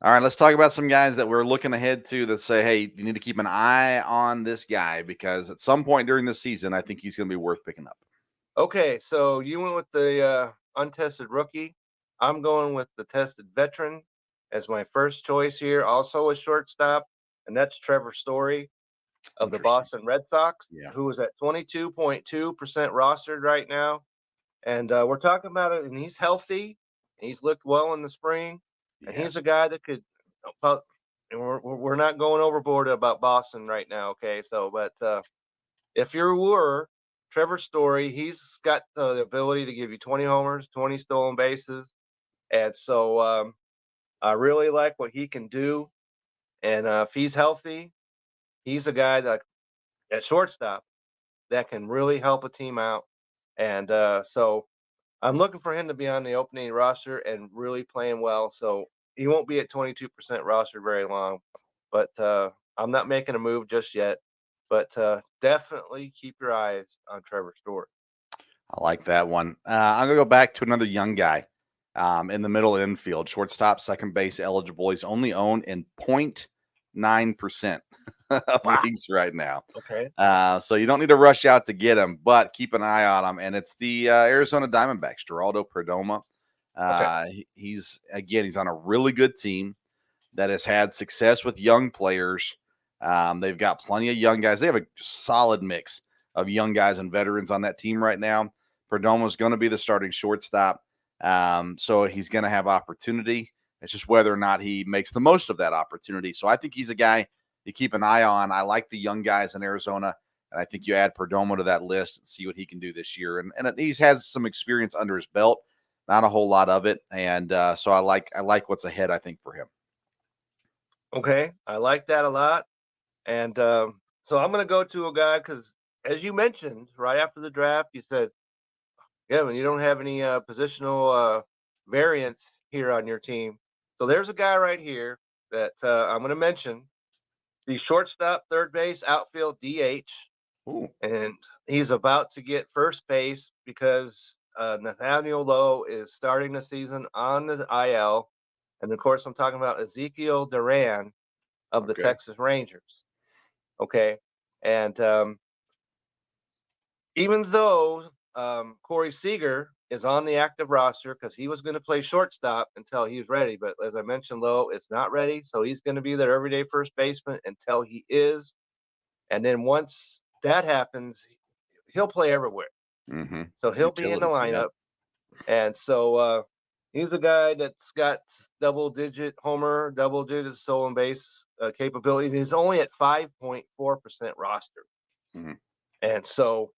All right, let's talk about some guys that we're looking ahead to that say, hey, you need to keep an eye on this guy, because at some point during the season, I think he's going to be worth picking up. Okay, so you went with the untested rookie. I'm going with the tested veteran as my first choice here. Also a shortstop, and that's Trevor Story of the Boston Red Sox, who is at 22.2% rostered right now. And we're talking about it, and he's healthy. And he's looked well in the spring. And he's a guy that could, and we're not going overboard about Boston right now, okay? So, but if you were Trevor Story, he's got the ability to give you 20 homers, 20 stolen bases. And so I really like what he can do. And if he's healthy, he's a guy that at shortstop that can really help a team out. And so I'm looking for him to be on the opening roster and really playing well. So he won't be at 22% roster very long, but I'm not making a move just yet. But definitely keep your eyes on Trevor Story. I like that one. I'm going to go back to another young guy in the middle infield, shortstop, second base eligible. He's only owned in 0.9% of leagues right now. Okay. So you don't need to rush out to get him, but keep an eye on him. And it's the Arizona Diamondbacks, Geraldo Perdomo. He's on a really good team that has had success with young players. They've got plenty of young guys. They have a solid mix of young guys and veterans on that team right now. Perdomo is going to be the starting shortstop. So he's going to have opportunity. It's just whether or not he makes the most of that opportunity. So I think he's a guy you keep an eye on. I like the young guys in Arizona, and I think you add Perdomo to that list and see what he can do this year. And he's had some experience under his belt. not a whole lot of it, and so I like what's ahead. I think for him. Okay, I like that a lot. And so I'm going to go to a guy because, as you mentioned, right after the draft, you said, yeah, when you don't have any positional variance here on your team. So there's a guy right here that I'm going to mention. The shortstop, third base, outfield, DH. Ooh, And he's about to get first base because Nathaniel Lowe is starting the season on the IL. And of course, I'm talking about Ezekiel Duran of the okay. Texas Rangers. Okay. And even though Corey Seager is on the active roster because he was going to play shortstop until he was ready, but as I mentioned, Lowe is not ready. So he's going to be their everyday first baseman until he is. And then once that happens, he'll play everywhere. Mm-hmm. So he'll be in the Utility, yeah. lineup. And so he's a guy that's got double-digit homer, double-digit stolen base capability. He's only at 5.4% roster. Mm-hmm. And so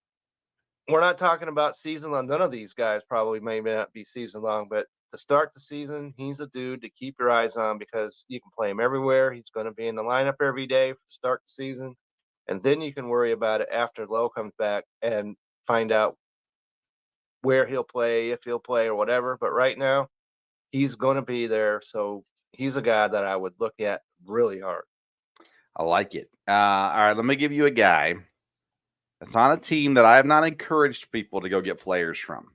we're not talking about season long. None of these guys probably may not be season long, but to start the season, he's a dude to keep your eyes on because you can play him everywhere. He's going to be in the lineup every day to start the season. And then you can worry about it after Lowe comes back and find out where he'll play, if he'll play or whatever. But right now, he's going to be there. So he's a guy that I would look at really hard. I like it. All right, let me give you a guy that's on a team that I have not encouraged people to go get players from,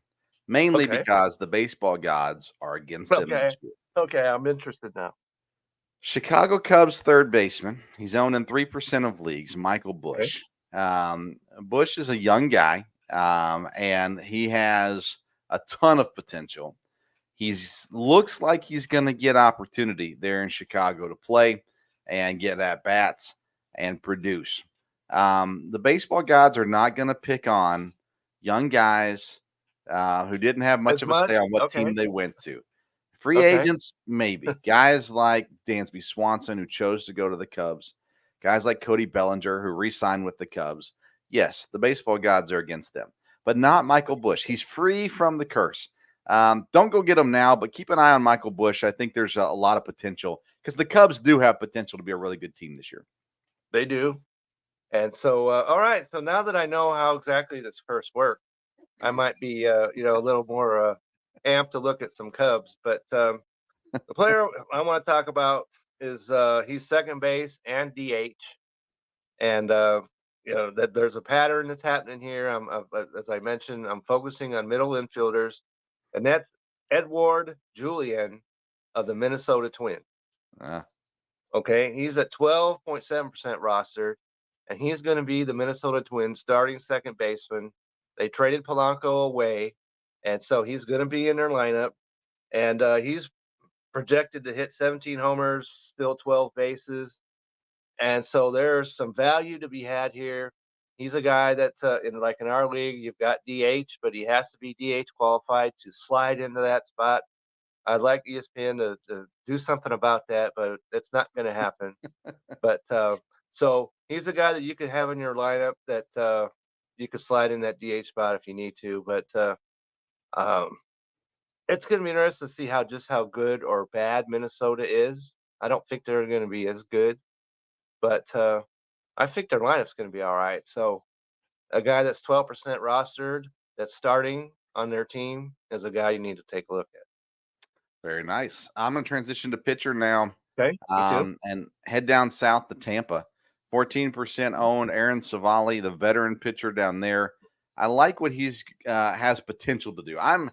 mainly Okay. because the baseball gods are against them Okay. this year. Okay. I'm interested now. Chicago Cubs third baseman. He's owned in 3% of leagues, Michael Okay. Busch. Busch is a young guy, and he has a ton of potential. He's looks like he's going to get opportunity there in Chicago to play and get at bats and produce. The baseball gods are not going to pick on young guys who didn't have much As of a much? say on what Okay. team they went to. Free Okay. agents, maybe. Guys like Dansby Swanson, who chose to go to the Cubs. Guys like Cody Bellinger, who re signed with the Cubs. Yes, the baseball gods are against them, but not Michael Busch. He's free from the curse. Don't go get him now, but keep an eye on Michael Busch. I think there's a lot of potential because the Cubs do have potential to be a really good team this year. They do. And so, all right. So now that I know how exactly this curse works, I might be, a little more amped to look at some Cubs. But the player I want to talk about is he's second base and DH, and that there's a pattern that's happening here. As I mentioned, I'm focusing on middle infielders, and that's Edward Julian of the Minnesota Twins. Uh, Okay, he's at 12.7% rostered, and he's going to be the Minnesota Twins starting second baseman. They traded Polanco away, and so he's going to be in their lineup. And he's projected to hit 17 homers, still 12 bases. And so there's some value to be had here. He's a guy that's in our league, you've got DH, but he has to be DH qualified to slide into that spot. I'd like ESPN to do something about that, but it's not going to happen. But so he's a guy that you could have in your lineup that you could slide in that DH spot if you need to. But um, it's going to be interesting to see how good or bad Minnesota is. I don't think they're going to be as good, but I think their lineup's going to be all right. So a guy that's 12% rostered that's starting on their team is a guy you need to take a look at. very nice. I'm going to transition to pitcher now Okay, me too. and head down south to Tampa. 14% owned Aaron Savali, the veteran pitcher down there. I like what he's has potential to do. I'm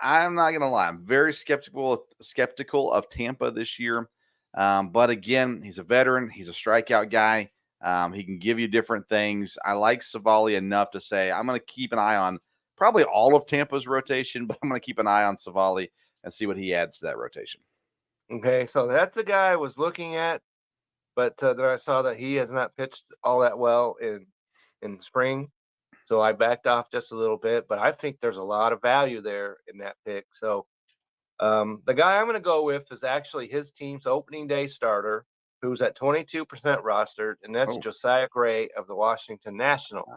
not gonna lie. I'm very skeptical of Tampa this year. But again, he's a veteran. He's a strikeout guy. He can give you different things. I like Savali enough to say I'm going to keep an eye on probably all of Tampa's rotation, but I'm going to keep an eye on Savali and see what he adds to that rotation. Okay, so that's a guy I was looking at, but then I saw that he has not pitched all that well in spring, so I backed off just a little bit. But I think there's a lot of value there in that pick. So the guy I'm going to go with is actually his team's opening day starter, who's at 22% rostered, and that's Oh, Josiah Gray of the Washington Nationals.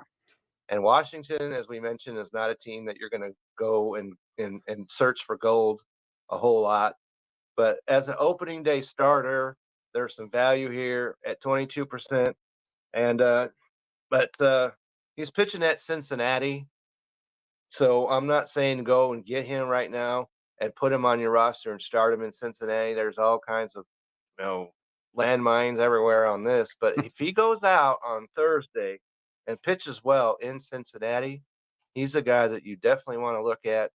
And Washington, as we mentioned, is not a team that you're going to go and search for gold a whole lot. But as an opening day starter, there's some value here at 22%. And he's pitching at Cincinnati, so I'm not saying go and get him right now and put him on your roster and start him in Cincinnati. There's all kinds of landmines everywhere on this. But if he goes out on Thursday and pitches well in Cincinnati, he's a guy that you definitely want to look at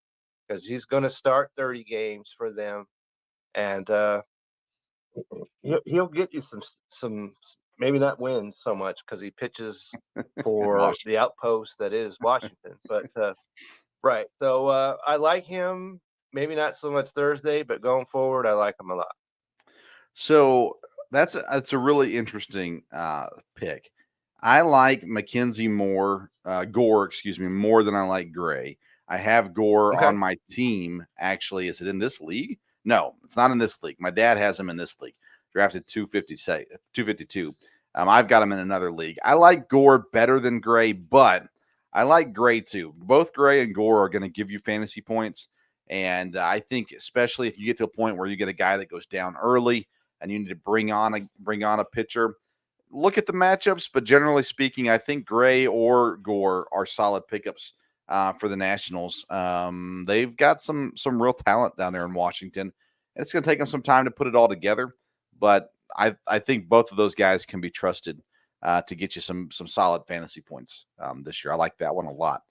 because he's going to start 30 games for them, and he'll get you some maybe not win so much because he pitches for the outpost that is Washington. But right, so I like him. Maybe not so much Thursday, but going forward, I like him a lot. So that's a really interesting pick. I like Mackenzie Gore, more than I like Gray. I have Gore on my team. Actually, is it in this league? No, it's not in this league. My dad has him in this league. Drafted 252. I've got him in another league. I like Gore better than Gray, but I like Gray too. Both Gray and Gore are going to give you fantasy points. And I think especially if you get to a point where you get a guy that goes down early and you need to bring on a pitcher, look at the matchups. But generally speaking, I think Gray or Gore are solid pickups for the Nationals. They've got some real talent down there in Washington, and it's going to take them some time to put it all together. But I think both of those guys can be trusted to get you some solid fantasy points this year. I like that one a lot.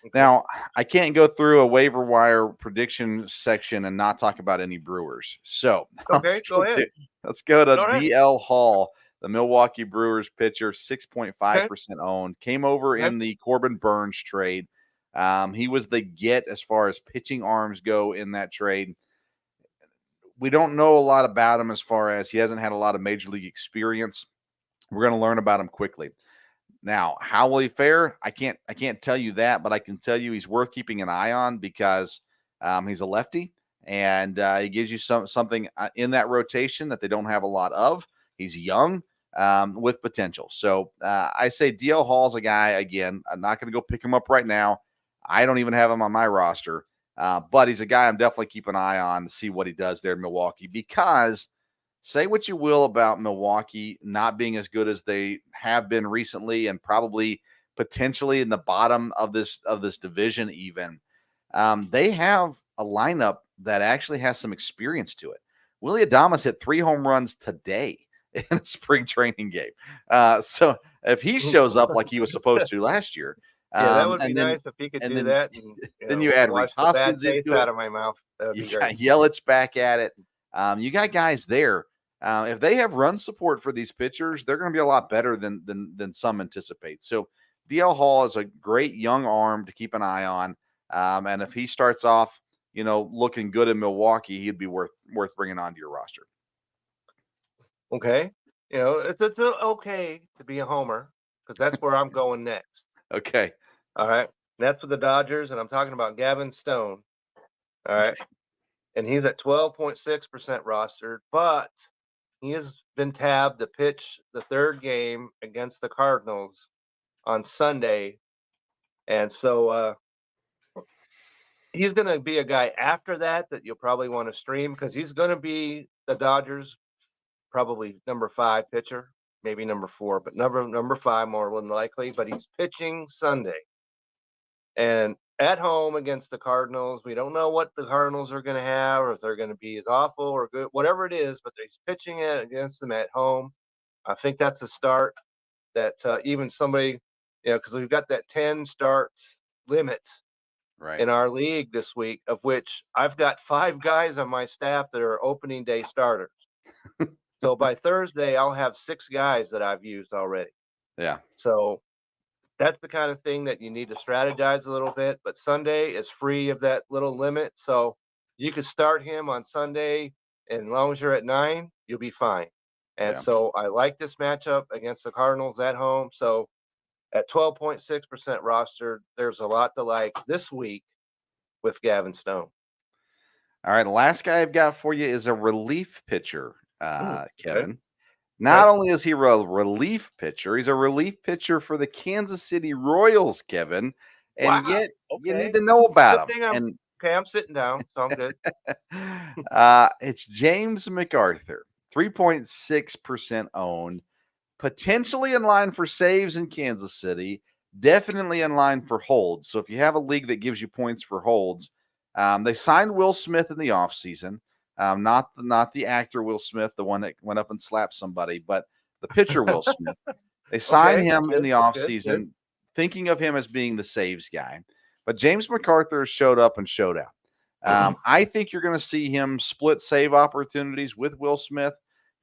Okay. Now, I can't go through a waiver wire prediction section and not talk about any Brewers. So let's go to DL Hall, the Milwaukee Brewers pitcher, 6.5% owned. Came over in the Corbin Burns trade. He was the get as far as pitching arms go in that trade. We don't know a lot about him as far as he hasn't had a lot of major league experience. We're going to learn about him quickly. Now, how will he fare? I can't tell you that, but I can tell you he's worth keeping an eye on because he's a lefty, and he gives you something in that rotation that they don't have a lot of. He's young with potential. So I say DL Hall's a guy, again, I'm not going to go pick him up right now. I don't even have him on my roster, but he's a guy I'm definitely keeping an eye on to see what he does there in Milwaukee, because say what you will about Milwaukee not being as good as they have been recently and probably potentially in the bottom of this division even. They have a lineup that actually has some experience to it. Willy Adames hit 3 home runs today in a spring training game. So if he shows up like he was supposed to last year, that would be nice if he could do that. And, then you add Rhys Hoskins into it. Out of my mouth. That would be great. Yelich back at it. You got guys there. If they have run support for these pitchers, they're going to be a lot better than some anticipate. So DL Hall is a great young arm to keep an eye on. And if he starts off, looking good in Milwaukee, he'd be worth bringing onto your roster. Okay. It's okay to be a homer because that's where I'm going next. Okay. All right. That's with the Dodgers, and I'm talking about Gavin Stone. All right. And he's at 12.6% rostered, but he has been tabbed to pitch the third game against the Cardinals on Sunday. And so he's going to be a guy after that you'll probably want to stream because he's going to be the Dodgers' probably number 5 pitcher, maybe number 4, but number 5 more than likely. But he's pitching Sunday. And at home against the Cardinals, we don't know what the Cardinals are going to have, or if they're going to be as awful or good, whatever it is, but he's pitching against them at home. I think that's a start that even somebody, because we've got that 10 starts limit in our league this week, of which I've got 5 guys on my staff that are opening day starters. So by Thursday, I'll have 6 guys that I've used already. Yeah. So that's the kind of thing that you need to strategize a little bit. But Sunday is free of that little limit. So you could start him on Sunday, and as long as you're at 9, you'll be fine. And so I like this matchup against the Cardinals at home. So at 12.6% rostered, there's a lot to like this week with Gavin Stone. All right. The last guy I've got for you is a relief pitcher, Kevin. Not only is he a relief pitcher, he's a relief pitcher for the Kansas City Royals, Kevin. And Wow. yet you Okay. need to know about Good him. thing I'm sitting down, so I'm good. It's James MacArthur, 3.6% owned, potentially in line for saves in Kansas City, definitely in line for holds. So if you have a league that gives you points for holds, they signed Will Smith in the offseason. Not the actor Will Smith, the one that went up and slapped somebody, but the pitcher Will Smith. They signed Okay. him in the Good. offseason, thinking of him as being the saves guy. But James MacArthur showed up and showed out. I think you're going to see him split save opportunities with Will Smith.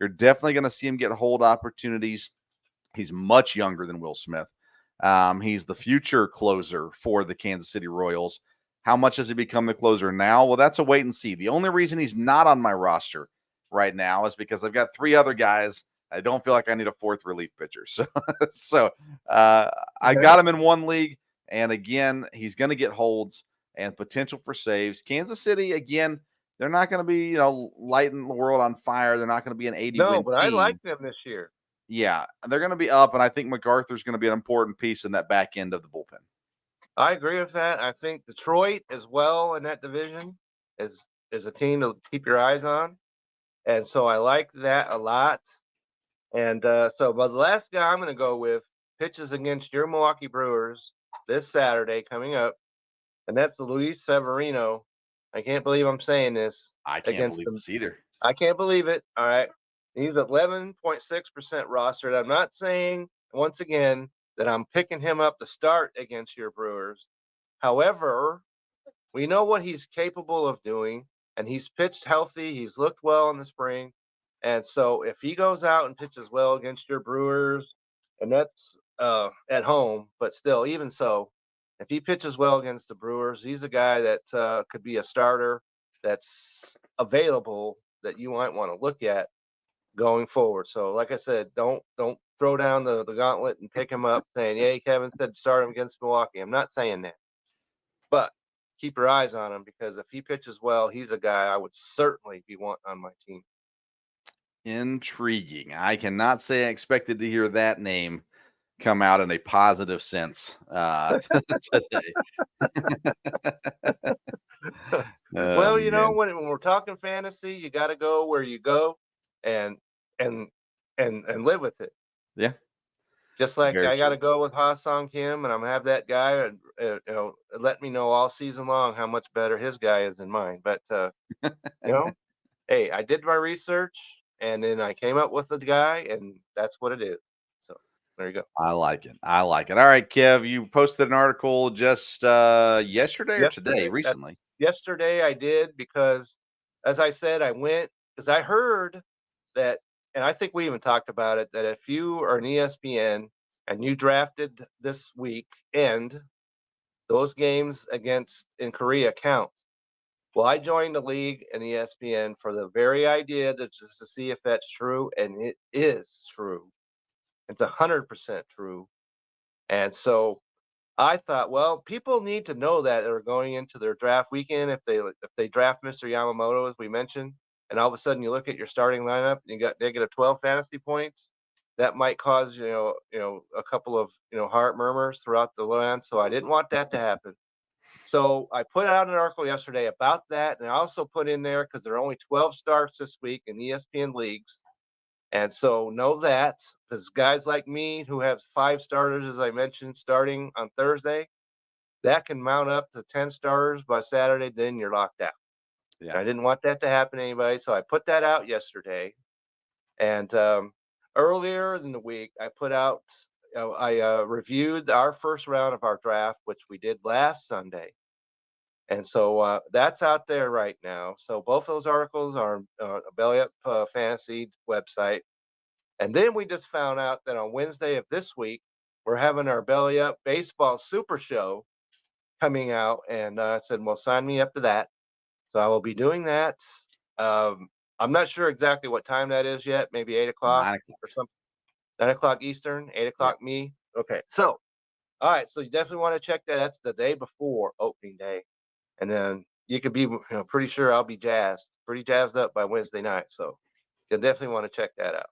You're definitely going to see him get hold opportunities. He's much younger than Will Smith. He's the future closer for the Kansas City Royals. How much has he become the closer now? Well, that's a wait and see. The only reason he's not on my roster right now is because I've got 3 other guys. I don't feel like I need a 4th relief pitcher. I got him in one league, and again, he's going to get holds and potential for saves. Kansas City, again, they're not going to be, lighting the world on fire. They're not going to be an 80-win No, but I team. like them this year. Yeah, they're going to be up, and I think MacArthur's going to be an important piece in that back end of the bullpen. I agree with that. I think Detroit as well in that division is a team to keep your eyes on. And so I like that a lot. And but the last guy I'm going to go with pitches against your Milwaukee Brewers this Saturday coming up, and that's Luis Severino. I can't believe I'm saying this. I can't believe this either. I can't believe it. All right. He's 11.6% rostered. I'm not saying, once again, that I'm picking him up to start against your Brewers. However, we know what he's capable of doing, and he's pitched healthy. He's looked well in the spring. And so if he goes out and pitches well against your Brewers, and that's at home, but still, even so, if he pitches well against the Brewers, he's a guy that could be a starter that's available that you might want to look at going forward. So, like I said, don't throw down the gauntlet and pick him up saying, "Yay, Kevin said start him against Milwaukee." I'm not saying that, but keep your eyes on him because if he pitches well, he's a guy I would certainly be wanting on my team. Intriguing. I cannot say I expected to hear that name come out in a positive sense today. Well, Man. when we're talking fantasy, you got to go where you go, and and live with it. Yeah. Just like Very I got to true. go with Ha-Sung Kim, and I'm gonna have that guy, and let me know all season long how much better his guy is than mine. But hey, I did my research, and then I came up with the guy, and that's what it is. So there you go. I like it. I like it. All right, Kev, you posted an article just yesterday or today, recently. Yesterday I did because, as I said, I went because I heard that, and I think we even talked about it, that if you are an ESPN and you drafted this week and those games against in Korea count. Well, I joined the league and ESPN for the very idea that just to see if that's true, and it is true. It's 100% true. And so I thought, well, people need to know that are going into their draft weekend if they draft Mr. Yamamoto, as we mentioned, and all of a sudden you look at your starting lineup and you got negative 12 fantasy points, that might cause a couple of heart murmurs throughout the land. So I didn't want that to happen. So I put out an article yesterday about that, and I also put in there because there are only 12 starts this week in ESPN leagues. And so know that because guys like me who have 5 starters, as I mentioned, starting on Thursday, that can mount up to 10 starters by Saturday, then you're locked out. Yeah. I didn't want that to happen to anybody, so I put that out yesterday. And earlier in the week, I put out, I reviewed our first round of our draft, which we did last Sunday. And so that's out there right now. So both those articles are on a Belly Up Fantasy website. And then we just found out that on Wednesday of this week, we're having our Belly Up Baseball Super Show coming out. And I said, well, sign me up to that. So I will be doing that. I'm not sure exactly what time that is yet. Maybe 8 o'clock 9 o'clock. or something. 9 o'clock Eastern, 8 o'clock Yeah. me. Okay. So, all right. So you definitely want to check that. That's the day before opening day. And then you could be pretty sure I'll be pretty jazzed up by Wednesday night. So you'll definitely want to check that out.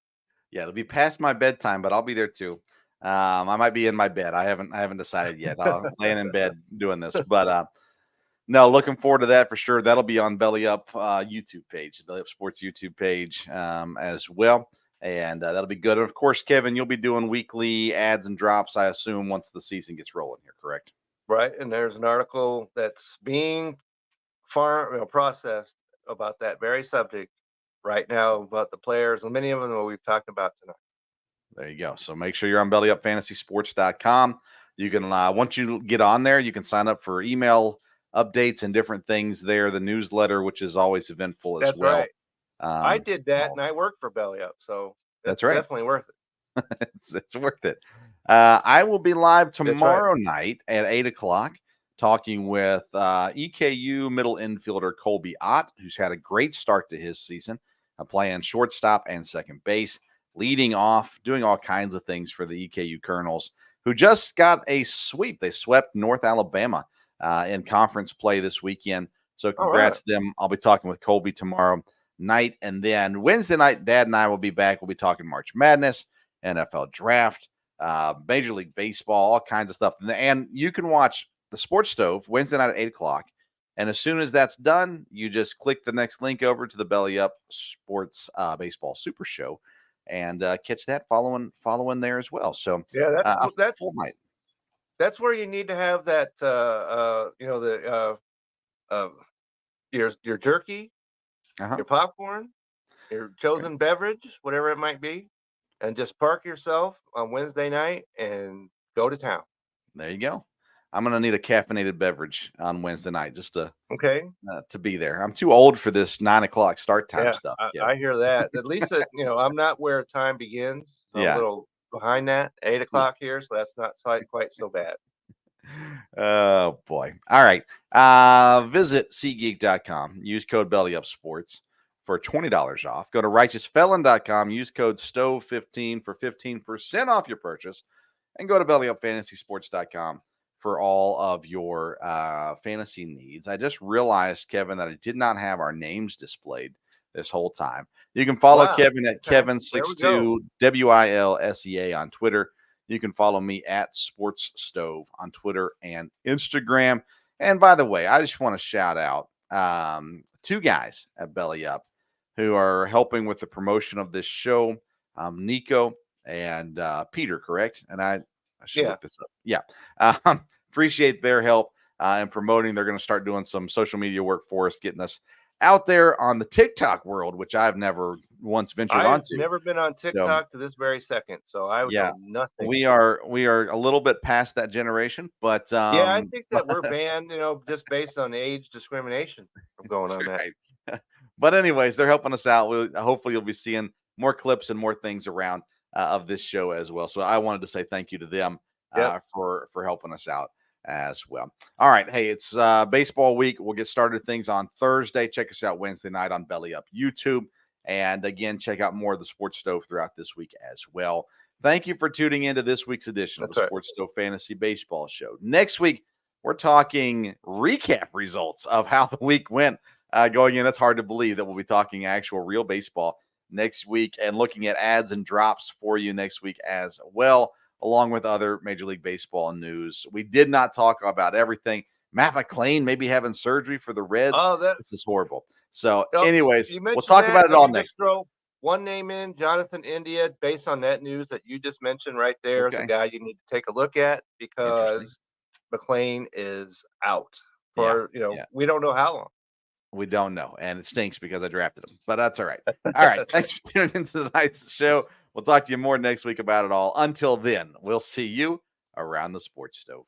Yeah, it'll be past my bedtime, but I'll be there too. I might be in my bed. I haven't decided yet. I'm laying in bed doing this, but no, looking forward to that for sure. That'll be on Belly Up YouTube page, the Belly Up Sports YouTube page as well. And that'll be good. And of course, Kevin, you'll be doing weekly ads and drops, I assume, once the season gets rolling here, correct? Right, and there's an article that's being processed about that very subject right now about the players, and many of them that we've talked about tonight. There you go. So make sure you're on bellyupfantasysports.com. You can, once you get on there, you can sign up for email updates and different things there. The newsletter, which is always eventful as That's well. right. I did that, and I worked for Belly Up, so that's right. Definitely worth it. It's worth it. I will be live tomorrow right. night at 8:00 talking with EKU middle infielder Colby Ott, who's had a great start to his season, playing shortstop and second base, leading off, doing all kinds of things for the EKU Colonels, who just got a sweep. They swept North Alabama in conference play this weekend. So congrats to them. I'll be talking with Colby tomorrow night. And then Wednesday night, Dad and I will be back. We'll be talking March Madness, NFL Draft, Major League Baseball, all kinds of stuff. And you can watch the Sports Stove Wednesday night at 8:00. And as soon as that's done, you just click the next link over to the Belly Up Sports Baseball Super Show and catch that following there as well. So yeah, that's full night. That's where you need to have that your jerky, your popcorn, your chosen beverage, whatever it might be, and just park yourself on Wednesday night and go to town. There you go. I'm going to need a caffeinated beverage on Wednesday night just to be there. I'm too old for this 9:00 start time stuff. I hear that. At least I'm not where time begins. So I'm a little behind that. 8:00 here, so that's not quite so bad. Oh boy. All right. Visit SeatGeek.com. Use code BellyUpSports for $20 off. Go to RighteousFelon.com. Use code STOVE15 for 15% off your purchase. And go to BellyUpFantasySports.com for all of your fantasy needs. I just realized, Kevin, that I did not have our names displayed this whole time. You can follow Kevin at Kevin62 WILSEA on Twitter. You can follow me at Sports Stove on Twitter and Instagram. And by the way, I just want to shout out two guys at Belly Up who are helping with the promotion of this show. Nico and Peter, correct? And I should look this up. Yeah. Appreciate their help in promoting. They're going to start doing some social media work for us, getting us out there on the TikTok world, which I've never once ventured onto. I've never been on TikTok to this very second, so I know nothing. We are a little bit past that generation, but I think that we're banned, just based on age discrimination from going on that. But anyways, they're helping us out. Hopefully you'll be seeing more clips and more things around of this show as well. So I wanted to say thank you to them for helping us out as well. All right. Hey, it's baseball week. We'll get started things on Thursday. Check us out Wednesday night on Belly Up YouTube. And again, check out more of the Sports Stove throughout this week as well. Thank you for tuning into this week's edition of the Sports Stove Fantasy Baseball Show. Next week, we're talking recap results of how the week went going in. It's hard to believe that we'll be talking actual real baseball next week and looking at ads and drops for you next week as well, along with other Major League Baseball news. We did not talk about everything. Matt McClain may be having surgery for the Reds. This is horrible. So anyways, we'll talk about it all next week. Throw one name in, Jonathan India, based on that news that you just mentioned right there is a guy you need to take a look at because McClain is out for, we don't know how long. We don't know, and it stinks because I drafted him, but that's all right. All right, thanks for tuning into tonight's show. We'll talk to you more next week about it all. Until then, we'll see you around the Sports Stove.